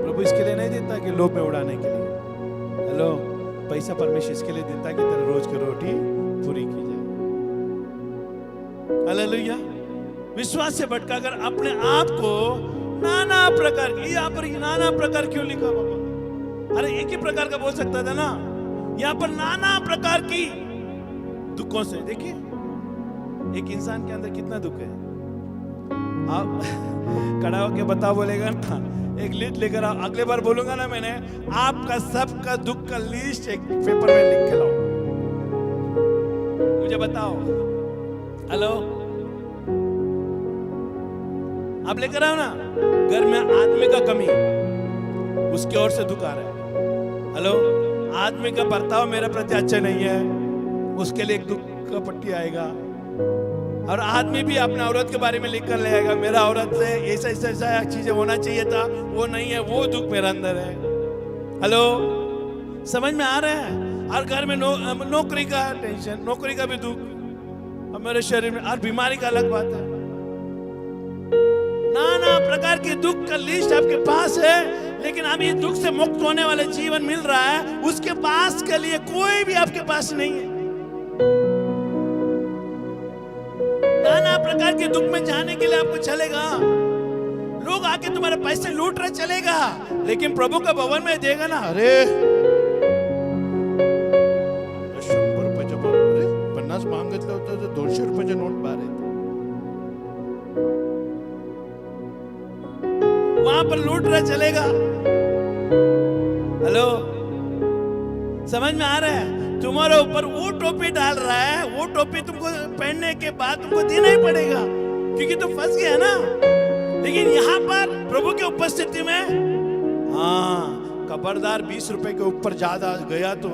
प्रभु इसके लिए नहीं देता कि लोभ में उड़ाने के लिए, हेलो। पैसा परमेश्वर इसके लिए देता है कि तेरे रोज की रोटी पूरी की जाए, हालेलुया। विश्वास से भटकाकर अपने आप को नाना प्रकार की, यहाँ पर नाना प्रकार क्यों लिखा बाबा? अरे एक ही प्रकार का बोल सकता था ना। यहाँ पर नाना प्रकार की दुखों से, देखिए एक इंसान के अंदर कितना दुख है। आप खड़ा होके बता बोलेगा ना, एक लिस्ट लेकर आओ। अगले बार बोलूंगा ना मैंने, आपका सबका दुख का लिस्ट एक पेपर में लिख के लाओ, मुझे बताओ। हेलो, आप लेकर आओ ना। घर में आदमी का कमी, उसकी ओर से दुख आ रहा है। हेलो, आदमी का बर्ताव मेरे प्रति अच्छा नहीं है, उसके लिए एक दुख का पट्टी आएगा। और आदमी भी अपने औरत के बारे में लिख कर ले आएगा, मेरा औरत से ऐसा ऐसा ऐसा चीजें होना चाहिए था, वो नहीं है, वो दुख मेरे अंदर है। हेलो, समझ में आ रहा है? और घर में नौकरी का टेंशन, नौकरी का भी दुख, और मेरे शरीर में, और बीमारी का अलग बात है। नाना प्रकार के दुख का लिस्ट आपके पास है, लेकिन हम इस दुख से मुक्त होने वाले जीवन मिल रहा है, उसके पास के लिए कोई भी आपके पास नहीं है। नाना प्रकार के दुख में जाने के लिए आपको चलेगा, लोग आके तुम्हारे पैसे लूट रहे चलेगा, लेकिन प्रभु का भवन में देगा ना। अरे 100 रुपये जब 50 मागितलं होतं तर 200 रुपयाचे नोट बाहेर येते, वहां पर लूट रहा चलेगा। हेलो, समझ में आ रहा है? तुम्हारे ऊपर वो टोपी डाल रहा है, वो टोपी तुमको पहनने के बाद तुमको देना ही पड़ेगा, क्योंकि तुम फंस गया ना। लेकिन यहाँ पर प्रभु की उपस्थिति में, हाँ, खबरदार 20 रुपए के ऊपर ज्यादा गया तो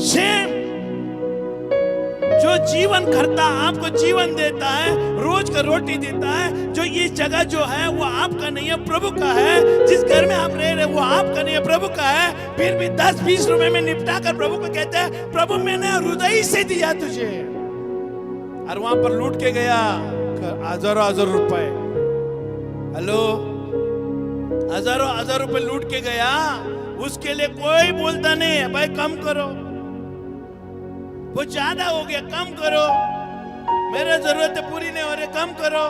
शेम। जो जीवन करता, आपको जीवन देता है, रोज का रोटी देता है, जो ये जगह जो है वो आपका नहीं है, प्रभु का है। जिस घर में आप रह रहे वो आपका नहीं है, प्रभु का है। फिर भी 10-20 रुपए में निपटा कर प्रभु को कहते हैं, प्रभु मैंने हृदय से दिया तुझे, और वहां पर लूट के गया हजारों रुपए। हेलो, हजारों रुपए लूट के गया, उसके लिए कोई बोलता नहीं है भाई कम करो, वो ज्यादा हो गया, कम करो, मेरे जरूरतें पूरी नहीं हो रही, कम करो।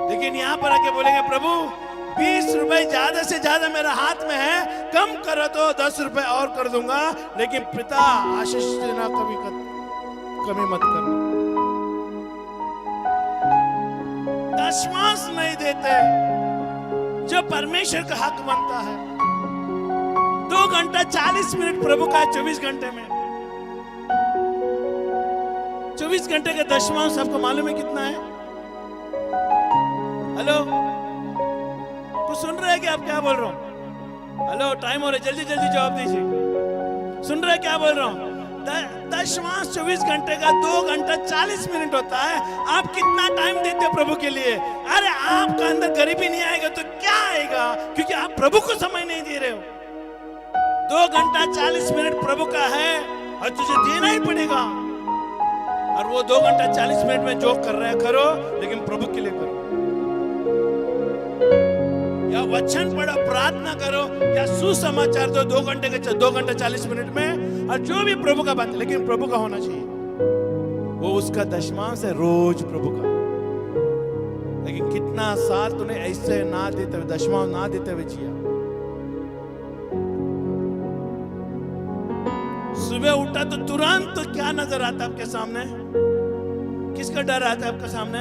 लेकिन यहाँ पर आके बोलेंगे, प्रभु 20 रुपए ज्यादा से ज्यादा मेरे हाथ में है, कम करो तो 10 रुपए और कर दूंगा, लेकिन पिता आशीष देना कमी मत करना। दशमांश नहीं देते, जो परमेश्वर का हक बनता है। 2 घंटा 40 मिनट प्रभु का 24 घंटे में, 24 घंटे का दशमांश आपको मालूम है कितना है? हेलो, कुछ सुन रहे हैं कि आप क्या बोल रहा हूं? हेलो, टाइम हो रहा है, जल्दी जल्दी जवाब दीजिए। सुन रहे हैं क्या बोल रहा हूं? दशमांश 24 घंटे का 2 घंटा 40 मिनट होता है। आप कितना टाइम देते हैं प्रभु के लिए? अरे आपका अंदर गरीबी नहीं आएगा तो क्या आएगा? क्योंकि आप प्रभु को समय नहीं दे रहे हो। 2 घंटा 40 मिनट प्रभु का है और तुझे देना ही पड़ेगा। और वो 2 घंटा 40 मिनट में जो कर रहे करो, लेकिन प्रभु के लिए करो। या वचन पढ़ो, प्रार्थना करो, या सुसमाचार दो 2 घंटे के 2 घंटा 40 मिनट में, और जो भी प्रभु का बात, लेकिन प्रभु का होना चाहिए। वो उसका दशमांश है रोज प्रभु का। लेकिन कितना साल तूने ऐसे ना देते हुए, दशमांश ना देते हुए जिया। सुबह उठा तो तुरंत क्या नजर आता आपके सामने? किसका डर आता है आपके सामने?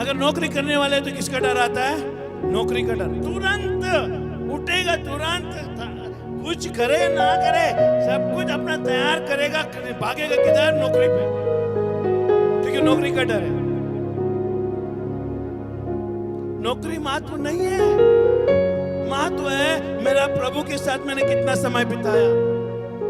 अगर नौकरी करने वाले तो किसका डर आता है? नौकरी का डर। तुरंत उठेगा, तुरंत कुछ करे ना करे, सब कुछ अपना तैयार करेगा, भागेगा किधर? नौकरी पे, क्योंकि नौकरी का डर है। नौकरी महत्व नहीं है, महत्व है मेरा प्रभु के साथ मैंने कितना समय बिताया,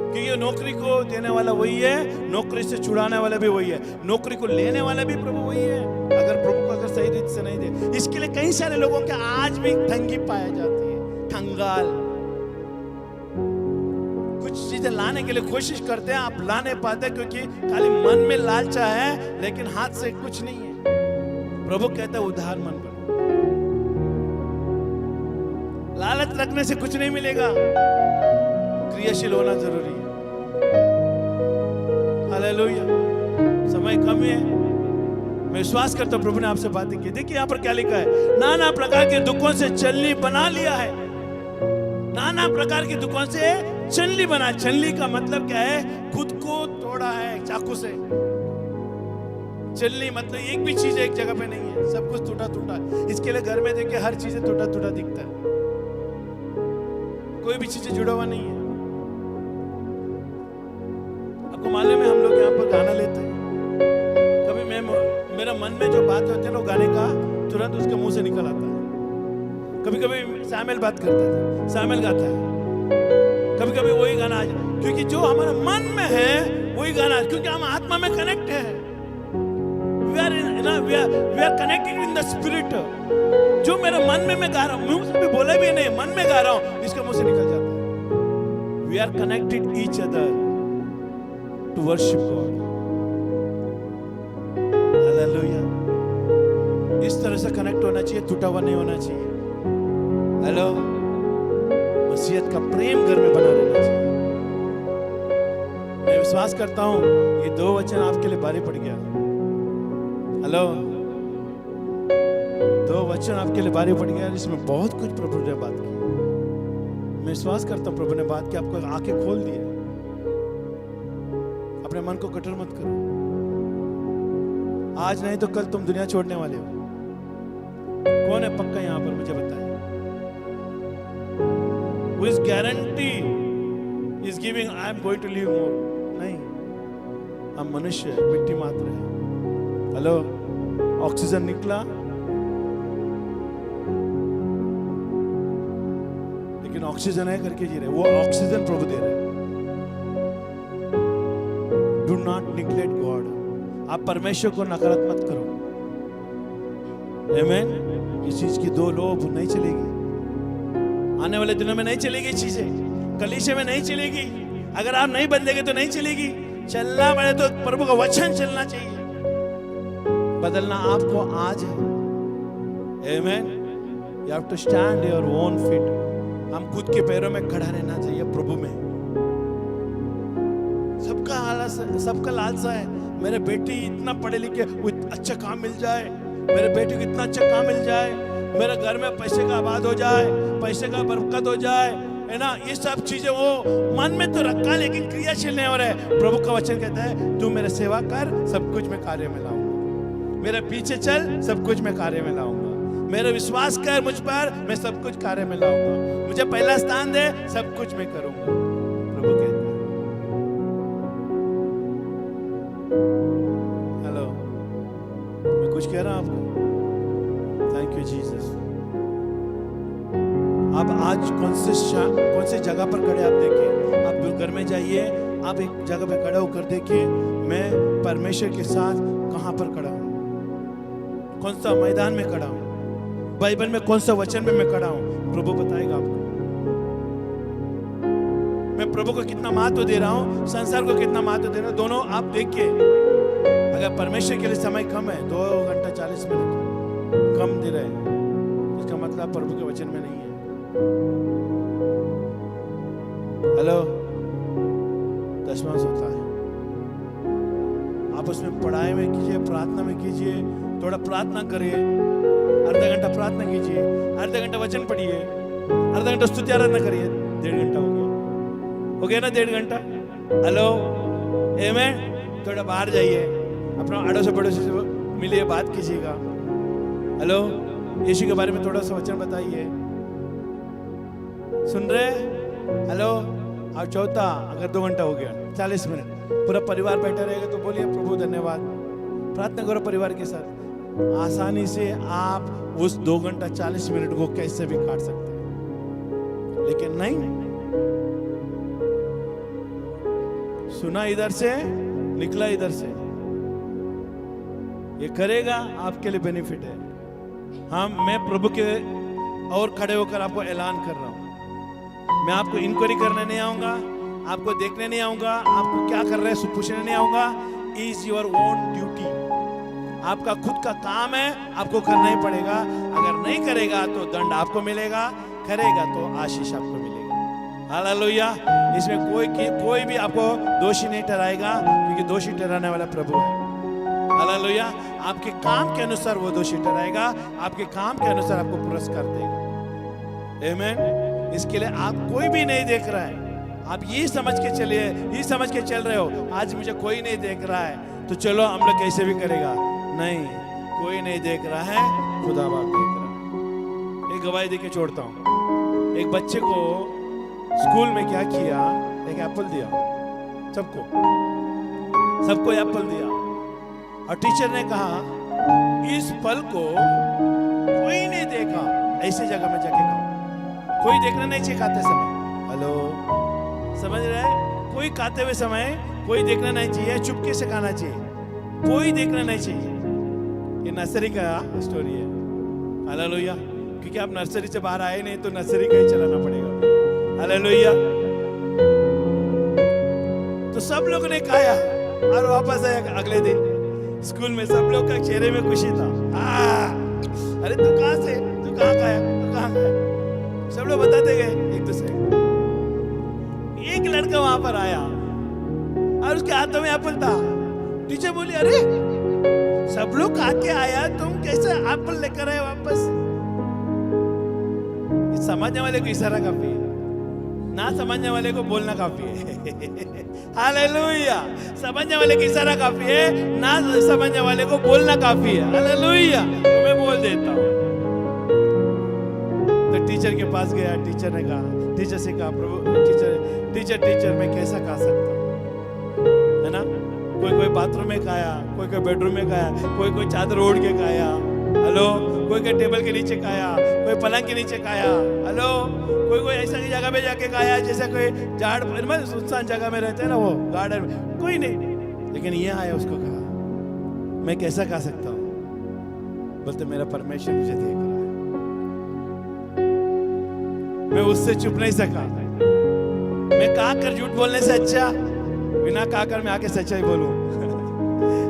क्योंकि नौकरी को देने वाला वही है, नौकरी से छुड़ाने वाला भी वही है, नौकरी को लेने वाला भी प्रभु वही है, अगर प्रभु को अगर सही रीत से नहीं दे। इसके लिए कई सारे लोगों के आज भी ठंगी पाई जाती है, कंगाल। कुछ चीजें लाने के लिए कोशिश करते हैं, आप ला नहीं पाते, क्योंकि खाली मन में लालचा है, लेकिन हाथ से कुछ नहीं है। प्रभु कहता है उदार मन बनो। लालच रखने से कुछ नहीं मिलेगा, क्रियाशील होना जरूरी है। हालेलुया। समय कम है, मैं विश्वास करता हूं प्रभु ने आपसे बातें की। देखिए यहाँ पर क्या लिखा है, नाना प्रकार के दुखों से चलनी बना लिया है। नाना प्रकार के दुखों से चलनी बना। चलनी का मतलब क्या है? खुद को तोड़ा है चाकू से। चलनी मतलब एक भी चीज एक जगह पे नहीं है, सब कुछ टूटा टूटा। इसके लिए घर में देखिए हर चीज टूटा टूटा दिखता है, कोई भी चीजें जुड़ा हुआ नहीं है। आपको मालूम है हम लोग यहाँ पर गाना लेते हैं, कभी मैं मेरा मन में जो बात होती है ना गाने का तुरंत उसके मुंह से निकल आता है। कभी कभी सामेल बात करता है, सामेल गाता है, कभी कभी वही गाना, क्योंकि जो हमारा मन में है वही गाना, क्योंकि हम आत्मा में कनेक्ट है। We are connected in the spirit। जो मेरे मन में मैं गा रहा हूँ, मुंह से भी बोले भी नहीं, मन में गा रहा हूँ, इसके मुंह से निकल जाता है। We are connected each other to worship God। Hallelujah। इस तरह से कनेक्ट होना चाहिए, टूटा हुआ नहीं होना चाहिए। हेलो, मसीहत का प्रेम घर में बना रहना चाहिए। मैं विश्वास करता हूँ ये 2 वचन आपके लिए भारी पड़ गया। हेलो, 2 वचन आपके लिए भारी पड़ गया, जिसमें बहुत कुछ प्रभु ने बात की। मैं विश्वास करता हूँ प्रभु ने बात की, आपको आंखें खोल दी है। अपने मन को कठोर मत करो, आज नहीं तो कल तुम दुनिया छोड़ने वाले हो। कौन है पक्का यहाँ पर मुझे बताए? Who is guarantee is giving I am going to live more? नहीं, हम मनुष्य है, मिट्टी मात्र है। हेलो, ऑक्सीजन निकला, लेकिन ऑक्सीजन है करके जी रहे, वो ऑक्सीजन प्रभु दे रहे। Do not neglect God. आप परमेश्वर को नकारात्मक मत करो। आमीन। इस चीज की 2 लोभ नहीं चलेगी, आने वाले दिनों में नहीं चलेगी, चीजें कलीसिया में नहीं चलेगी। अगर आप नहीं बदलेंगे तो नहीं चलेगी। चलना पड़े तो प्रभु का वचन चलना चाहिए। बदलना आपको आज है। आमीन। You have to stand your own feet। हम खुद के पैरों में खड़ा रहना चाहिए प्रभु में। सबका आलस, सबका लालसा है, मेरे बेटी इतना पढ़े लिखे, अच्छा काम मिल जाए, मेरे बेटे को इतना अच्छा काम मिल जाए, मेरे घर में पैसे का आबाद हो जाए, पैसे का बरकत हो जाए, है ना। ये सब चीजें वो मन में तो रखा, लेकिन क्रियाशील नहीं हो रहा है। प्रभु का वचन कहता है तू मेरे सेवा कर, सब कुछ मैं कार्य में लाऊंगा। मेरे पीछे चल, सब कुछ मैं कार्य में लाऊंगा। मेरा विश्वास कर मुझ पर, मैं सब कुछ कार्य में लाऊंगा। मुझे पहला स्थान दे, सब कुछ मैं करूंगा। प्रभु कहता है। हेलो, मैं कुछ कह रहा हूं आपको? Thank you Jesus. आप आज कौन से जगह पर खड़े आप देखिए। आप घर में जाइए, आप एक जगह पे खड़े होकर देखिए, मैं परमेश्वर के साथ कहां पर खड़ा हूं, कौन सा मैदान में खड़ा हूं, बाइबल में कौन सा वचन में मैं खड़ा हूं। प्रभु बताएगा आपको। मैं प्रभु को कितना महत्व दे रहा हूं, संसार को कितना महत्व दे रहा हूं, दोनों आप देखिए। अगर परमेश्वर के लिए समय कम है, 2 घंटा 40 मिनट कम दे रहे, इसका मतलब प्रभु के वचन में नहीं है। हेलो, दशमांश होता है, आप उसमें पढ़ाई में कीजिए, प्रार्थना में कीजिए, थोड़ा प्रार्थना करिए, आधा घंटा प्रार्थना कीजिए, आधा घंटा वचन पढ़िए, आधा घंटा स्तुति आराधना करिए, 1.5 घंटा हो गया ना 1.5 घंटा। हेलो, आमीन। थोड़ा बाहर जाइए, अपना अड़ोसी पड़ोसी से मिलिए, बात कीजिएगा। हेलो, यीशु के बारे में थोड़ा सा वचन बताइए। सुन रहे? हेलो। और चौथा, अगर 2 घंटा हो गया, 40 मिनट पूरा परिवार बैठा रहेगा तो बोलिए प्रभु धन्यवाद। प्रार्थना करो परिवार के साथ। आसानी से आप उस 2 घंटा 40 मिनट को कैसे भी काट सकते हैं, लेकिन नहीं, सुना इधर से, निकला इधर से। ये करेगा आपके लिए बेनिफिट है। मैं प्रभु के और खड़े होकर आपको ऐलान कर रहा हूं, मैं आपको इंक्वायरी करने नहीं आऊंगा, आपको देखने नहीं आऊंगा, आपको क्या कर रहे हैं पूछने नहीं आऊंगा। इज योर ओन ड्यूटी, आपका खुद का काम है, आपको करना ही पड़ेगा। अगर नहीं करेगा तो दंड आपको मिलेगा, करेगा तो आशीष आपको मिलेगा। हालेलुया। इसमें कोई भी आपको दोषी नहीं ठहराएगा, क्योंकि दोषी ठहराने वाला प्रभु है। हालेलुया। आपके काम के अनुसार वो दोषी ठहराएगा, आपके काम के अनुसार आपको पुरस्कार देगा। आमीन। इसके लिए आप कोई भी नहीं देख रहा है, आप ये समझ के चलिए, ये समझ के चल रहे हो आज मुझे कोई नहीं देख रहा है तो चलो हम लोग कैसे भी करेगा। नहीं, कोई नहीं देख रहा है, खुदा बाप देख रहा है। एक गवाही देके छोड़ता हूं। एक बच्चे को स्कूल में क्या किया, एक एप्पल दिया, सबको एप्पल दिया, और टीचर ने कहा इस फल को कोई नहीं देखा, ऐसी जगह में जाके खाओ। कोई देखना नहीं चाहिए खाते समय। हेलो, समझ रहे हैं? कोई खाते हुए समय कोई देखना नहीं चाहिए, चुपके से खाना चाहिए, कोई देखना नहीं चाहिए। ये नर्सरी का स्टोरी है। हालेलुया। क्योंकि आप नर्सरी से बाहर आए नहीं तो नर्सरी का ही चलाना पड़ेगा। हालेलुया। तो सब लोग ने खाया और वापस आया अगले दिन स्कूल में। सब लोग का चेहरे में खुशी था। अरे तू कहां से, तू कहां खाया, तू कहां खाया? सब लोग बताते गए एक दूसरे को। एक लड़का वहां पर आया और उसके हाथों में एप्पल था। टीचर बोली अरे सब लोग खा के आया, तुम कैसे एप्पल लेकर आए वापस? समझने वाले को इशारा काफी है, ना समझने वाले को बोलना काफी है। हालेलुया। समझने वाले को इशारा काफी है, ना समझने वाले को बोलना काफी है। हालेलुया। तो मैं बोल देता हूं। तो टीचर के पास गया, टीचर ने कहा, टीचर से कहा प्रभु, टीचर मैं कैसा खा सकता हूं, है ना? कोई बाथरूम में खाया, कोई बेडरूम में खाया, कोई चादर ओढ़ के खाया। हेलो। कोई टेबल के नीचे खाया, कोई पलंग के नीचे खाया। हेलो। कोई ऐसा की जगह पे जाके खाया जैसे कोई झाड़ में सुनसान जगह में रहते हैं ना, वो गार्डन में। कोई नहीं, लेकिन ये आया, उसको कहा मैं कैसा खा सकता हूं? बोलते मेरा परमेश्वर मुझे देख रहा है। मैं उससे चुप नहीं सका। मैं कहा कर झूठ बोलने से अच्छा बिना कहा कर मैं आके सच्चाई बोलूं।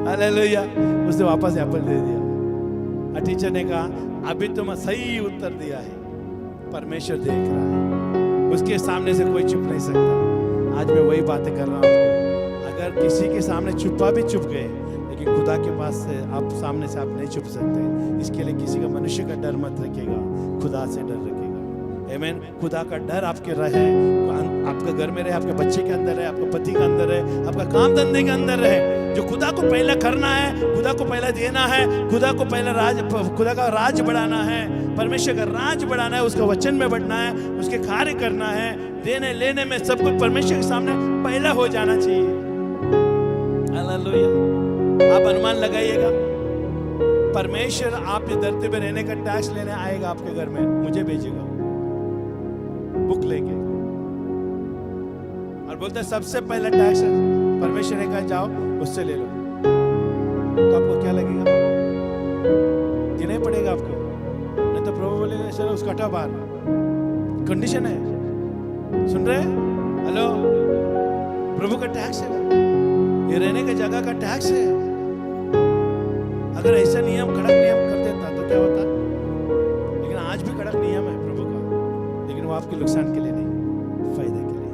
हालेलुया। उसने वापस एप्पल दे दिया। टीचर ने कहा अभी तुम सही उत्तर दिया है, परमेश्वर देख रहा है, उसके सामने से कोई छुप नहीं सकता। आज मैं वही बातें कर रहा हूं आपको। अगर किसी के सामने छुपा भी छुप गए, लेकिन खुदा के पास से आप सामने से आप नहीं छुप सकते। इसके लिए किसी का मनुष्य का डर मत रखिएगा, खुदा से डर रखिएगा। आमीन। खुदा का डर आपके रहे, आपके घर में रहे, आपके बच्चे के अंदर है, आपके पति के अंदर है, आपका काम धंधे के अंदर रहे। जो खुदा को पहले करना है, खुदा को पहले देना है, खुदा को पहले खुदा का राज बढ़ाना है, परमेश्वर का राज बढ़ाना है, उसका वचन में बढ़ना है, उसके कार्य करना है। देने लेने में सब कुछ परमेश्वर के सामने पहला हो जाना चाहिए। हालेलुया। आप अनुमान लगाइएगा, परमेश्वर आप धरती पे रहने का टैक्स लेने आएगा आपके घर में, मुझे भेजेगा बुक लेके, और बोलते सबसे पहला टैक्स परमेश्वर ने कहा जाओ उससे ले लो। तो आपको क्या लगेगा? देना ही पड़ेगा आपको, नहीं तो प्रभु बोलेगा चलो उसका हटा बाहर। कंडीशन है, सुन रहे हैं? हेलो। प्रभु का टैक्स है, ये रहने का जगह का टैक्स है। अगर ऐसा नियम, कड़क नियम कर देता तो क्या होता? लेकिन आज भी कड़क नियम है प्रभु का, लेकिन वो आपके नुकसान के लिए नहीं, फायदे के लिए।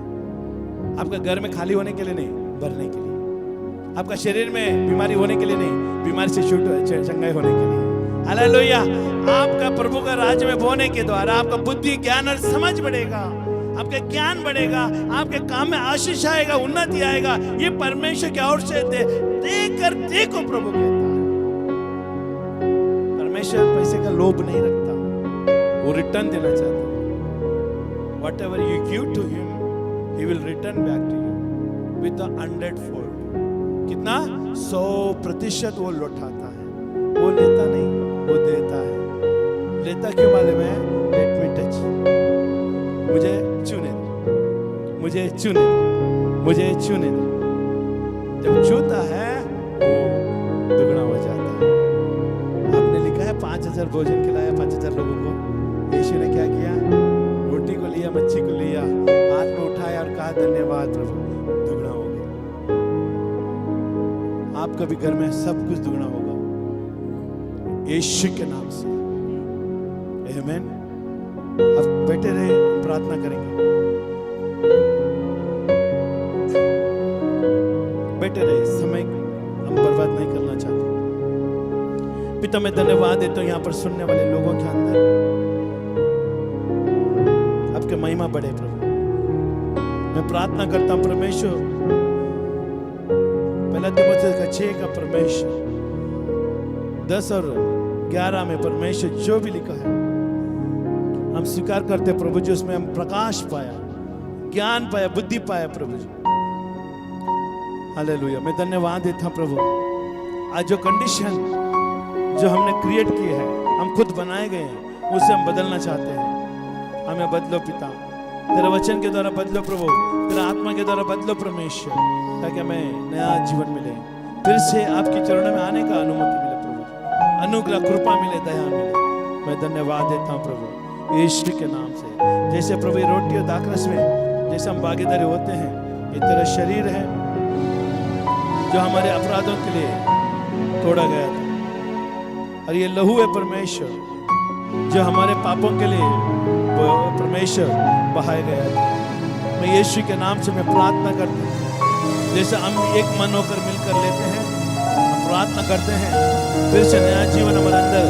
आपका घर में खाली होने के लिए नहीं, भरने के लिए। आपका शरीर में बीमारी होने के लिए नहीं, बीमारी से चंगाई होने के लिए। हालेलुया। आपका प्रभु का राज्य में होने के द्वारा आपका बुद्धि, ज्ञान और समझ बढ़ेगा, आपका ज्ञान बढ़ेगा, आपके काम में आशीष आएगा, उन्नति आएगा। ये परमेश्वर की ओर से देकर देखो प्रभु कहता है। परमेश्वर पैसे का लोभ नहीं रखता, वो रिटर्न देना चाहता है। Whatever you give to him, He will return back to you with a 100-fold. कितना? 100% वो लौटाता है। वो लेता नहीं, वो देता है। लेता क्यों मालूम है? Let me touch. मुझे छूने दे, मुझे छूने दे, मुझे छूने दे। जब छूता है वो दुगना हो जाता है। आपने लिखा है 5000 भोजन खिलाया 5000 लोगों को। यीशु ने क्या किया? रोटी को लिया, मच्छी को लिया, हाथ में उठाया और कहा धन्यवाद प्रभु, दुगना हो गया। आपका भी घर में सब कुछ दुगना होगा यीशु के नाम से। आमीन। अब बैठे रहे, प्रार्थना करेंगे। बैठे रहे, समय हम बर्बाद नहीं करना चाहते। पिता मैं धन्यवाद देता हूं यहाँ पर सुनने वाले लोगों के अंदर आपके महिमा बढ़े प्रभु। मैं प्रार्थना करता हूं परमेश्वर, पहला तीमुथियुस 6 का परमेश्वर 10 और 11 में परमेश्वर जो भी लिखा है हम स्वीकार करते प्रभु जी। उसमें हम प्रकाश पाया, ज्ञान पाया, बुद्धि पाया प्रभु जी। हालेलुया। मैं धन्यवाद देता हूं प्रभु। आज जो कंडीशन जो हमने क्रिएट की है, हम खुद बनाए गए हैं, उसे हम बदलना चाहते हैं। हमें बदलो पिता, तेरे वचन के द्वारा बदलो प्रभु, तेरे आत्मा के द्वारा बदलो परमेश्वर, ताकि हमें नया जीवन मिले, फिर से आपके चरणों में आने का अनुमति मिले प्रभु, अनुग्रह कृपा मिले, दया मिले। मैं धन्यवाद देता हूँ प्रभु यीशु के नाम से। जैसे प्रभु ये रोटी और दाखरस में जैसे हम भागीदारी होते हैं, ये तेरा शरीर है जो हमारे अपराधों के लिए तोड़ा गया था, और ये लहू है परमेश्वर जो हमारे पापों के लिए परमेश्वर बहाया गया था। मैं यीशु के नाम से मैं प्रार्थना करता हूँ, जैसे हम एक मन होकर मिलकर लेते हैं, हम प्रार्थना करते हैं, फिर से नया जीवन हमारे अंदर,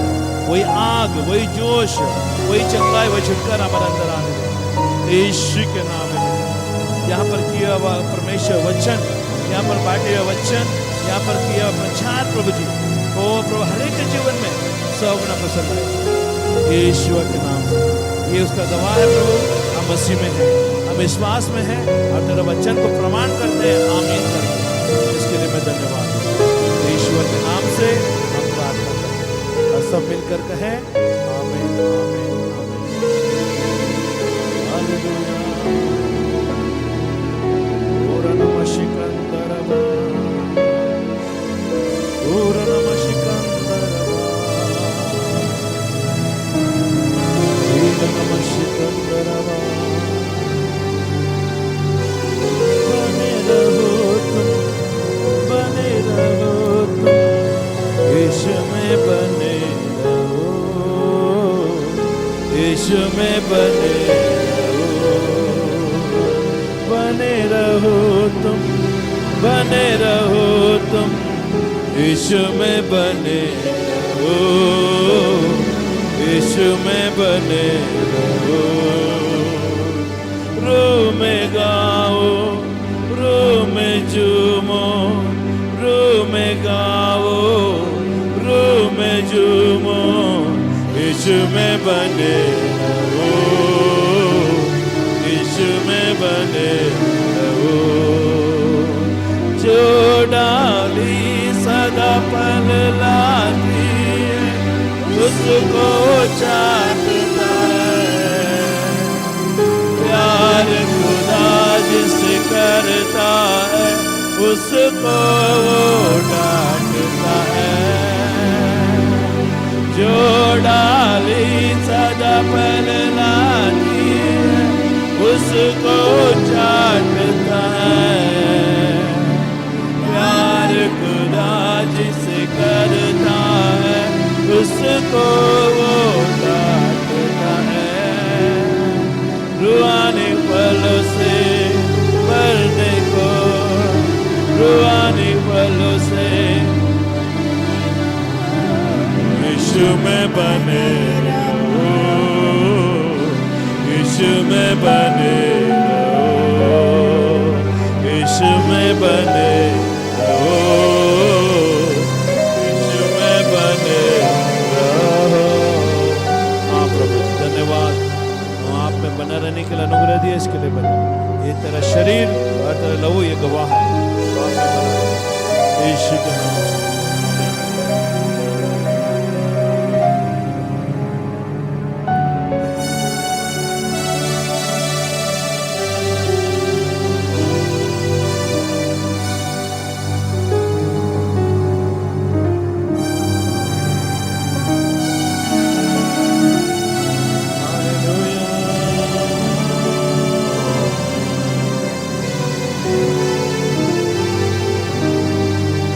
वही आग, वही जोश, वही चंगाई, वही छुटकारा हमारे अंदर आने दे यीशु के नाम में। यहाँ पर किया हुआ परमेश्वर वचन, यहाँ पर बांटे हुए वचन, यहाँ पर किया हुआ प्रचार प्रभु जी, ओ प्रभु हर एक के जीवन में 100 गुना पसंद है यीशु के नाम से। ये उसका गवाह है प्रभु, हम मसीह में हैं, हम विश्वास में हैं और तेरे वचन को प्रमाण करते हैं, आमीन करते हैं। इसके लिए मैं धन्यवाद यीशु के नाम से हम प्रार्थना करते हैं, और सब मिलकर कहें आमीन, आमीन, आमीन। हालेलुया। ओरा नमः शिकंदरवा, ओरा नमः शिकंदरवा, ओरा नमः शिकंदरवा। बने रहो तुम, बने रहो तुम, यीशु में बने रहो, यीशु में बने रहो, बने रहो तुम, बने रहो तुम, यीशु में बने रहो, यीशु में बने रहो। रो में गाओ, रो में झूमो, रो में गाओ, रो में झूमो, यीशु में बने रहो, यीशु में बने रहो। जो डाली सदा फल लाती है, उसको चाटता है, प्यार खुदा जिसे करता है, उसको वो डांटता है। जो डाली सदा फल लाती है, उसको चाटता है, प्यार खुदा जिसे करता है, उसको वो डांटता है। रूहानी फलों से भरने को, रूहानी फलों से यीशु में बने रहो, यीशु में बने रहो, यीशु में बने रहो, यीशु में बने रहो। हाँ प्रभु धन्यवाद, आप में बना रहने के लिए अनुग्रह दिया, इसके लिए बने। ये तेरा शरीर और तेरा लहू ये गवाह है। यीशु के नाम से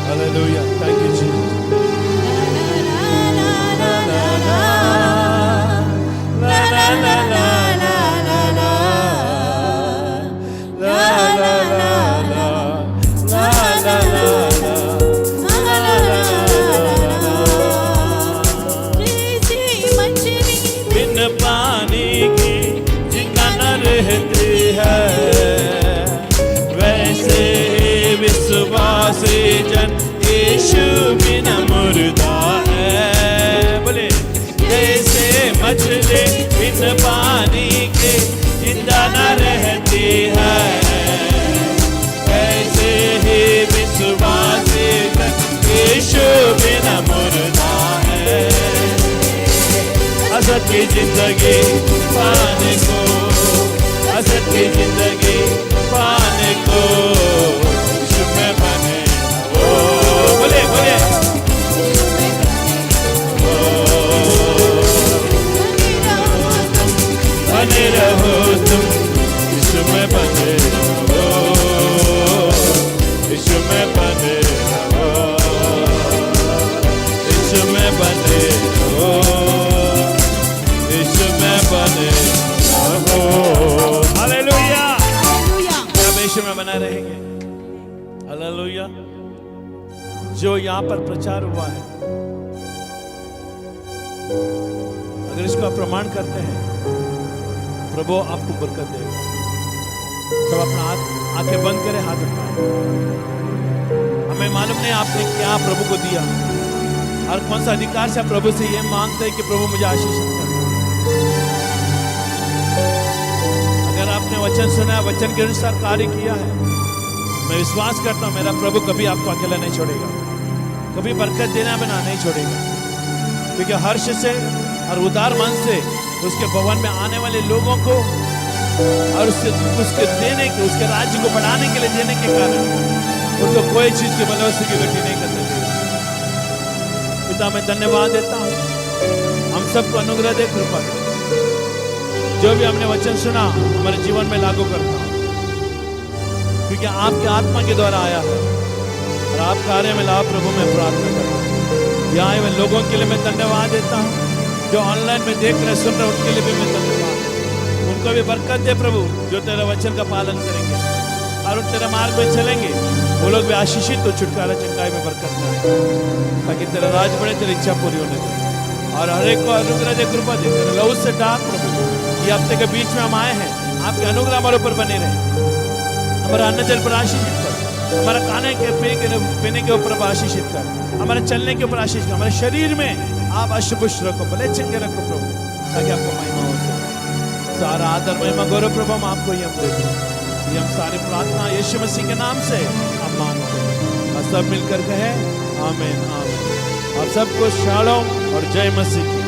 Hallelujah. Thank you, Jesus. बिन पानी की जिंदा न रहती है, वैसे ही विश्वासी जन यीशु बिना मुर्दा है। बोले जैसे मछली बिन पानी के जिंदा न रहती है, वैसे ही विश्वासी जन यीशु बिना मुर्दा है। असद की जिंदगी पाने को, असद की जिंदगी पाने को यीशु में बने। बोले बोले बने रहो तुम, यीशु में बने रहो, यीशु में बने रहो, यीशु में बने रहो, यीशु में बने रहो। हालेलुया। हम यीशु में बना रहेंगे। हालेलुया। जो यहाँ पर प्रचार हुआ है, अगर इसको आप प्रमाण करते हैं, प्रभु आपको बरकत देगा। सब अपना हाथ आंखें बंद करें, हाथ उठाएं। हमें मालूम नहीं आपने क्या प्रभु को दिया और कौन सा अधिकार से आप प्रभु से ये मांगते हैं कि प्रभु मुझे आशीष कर। अगर आपने वचन सुना, वचन के अनुसार कार्य किया है, मैं विश्वास करता हूं मेरा प्रभु कभी आपको अकेला नहीं छोड़ेगा, कभी बरकत देना बिना नहीं छोड़ेगा। क्योंकि हर्ष से और उदार मन से उसके भवन में आने वाले लोगों को और उसके देने के, उसके राज्य को बढ़ाने के लिए देने के कारण उनको कोई चीज के बलवसी की गति नहीं कर सकती। पिता मैं धन्यवाद देता हूँ, हम सबको अनुग्रह दे, कृपा दे। जो भी हमने वचन सुना हमारे जीवन में लागू करता हूँ, क्योंकि आपके आत्मा के द्वारा आया है और आप कार्य में लाभ। प्रभु मैं प्रार्थना करता हूँ, यहाँ आए हुए लोगों के लिए मैं धन्यवाद देता हूँ, जो ऑनलाइन में देख रहे सुन रहे उनके लिए भी मैं धन्यवाद, उनको भी बरकत दे प्रभु, जो तेरे वचन का पालन करेंगे और तेरे मार्ग में चलेंगे, वो लोग भी आशीषित तो छुटकारा चंगाई में बरकत पाए, ताकि तेरा राज बढ़े, तेरी इच्छा पूरी होने दे और हर एक को अनुग्रह दे, कृपा दे। तेरे लहू से ढाक प्रभु। ये हफ्ते के बीच में हम आए हैं, आपके अनुग्रह हमारे ऊपर बने रहे। हमारा अन्न जल पर आशीषित कर, हमारा खाने के पीने के ऊपर आशीषित कर, हमारे चलने के ऊपर आशीष कर, हमारे शरीर में आप अशुभुष रखो, भले चंगे रखो प्रभु, ताकि आपको महिमा हो सके। सारा आदर महिमा गौरव प्रभु हम आपको ही हम देते हैं। ये हम सारी प्रार्थना यीशु मसीह के नाम से हम मांगते हैं और सब मिलकर कहे आमीन आमीन। और सबको शालोम और जय मसीह की।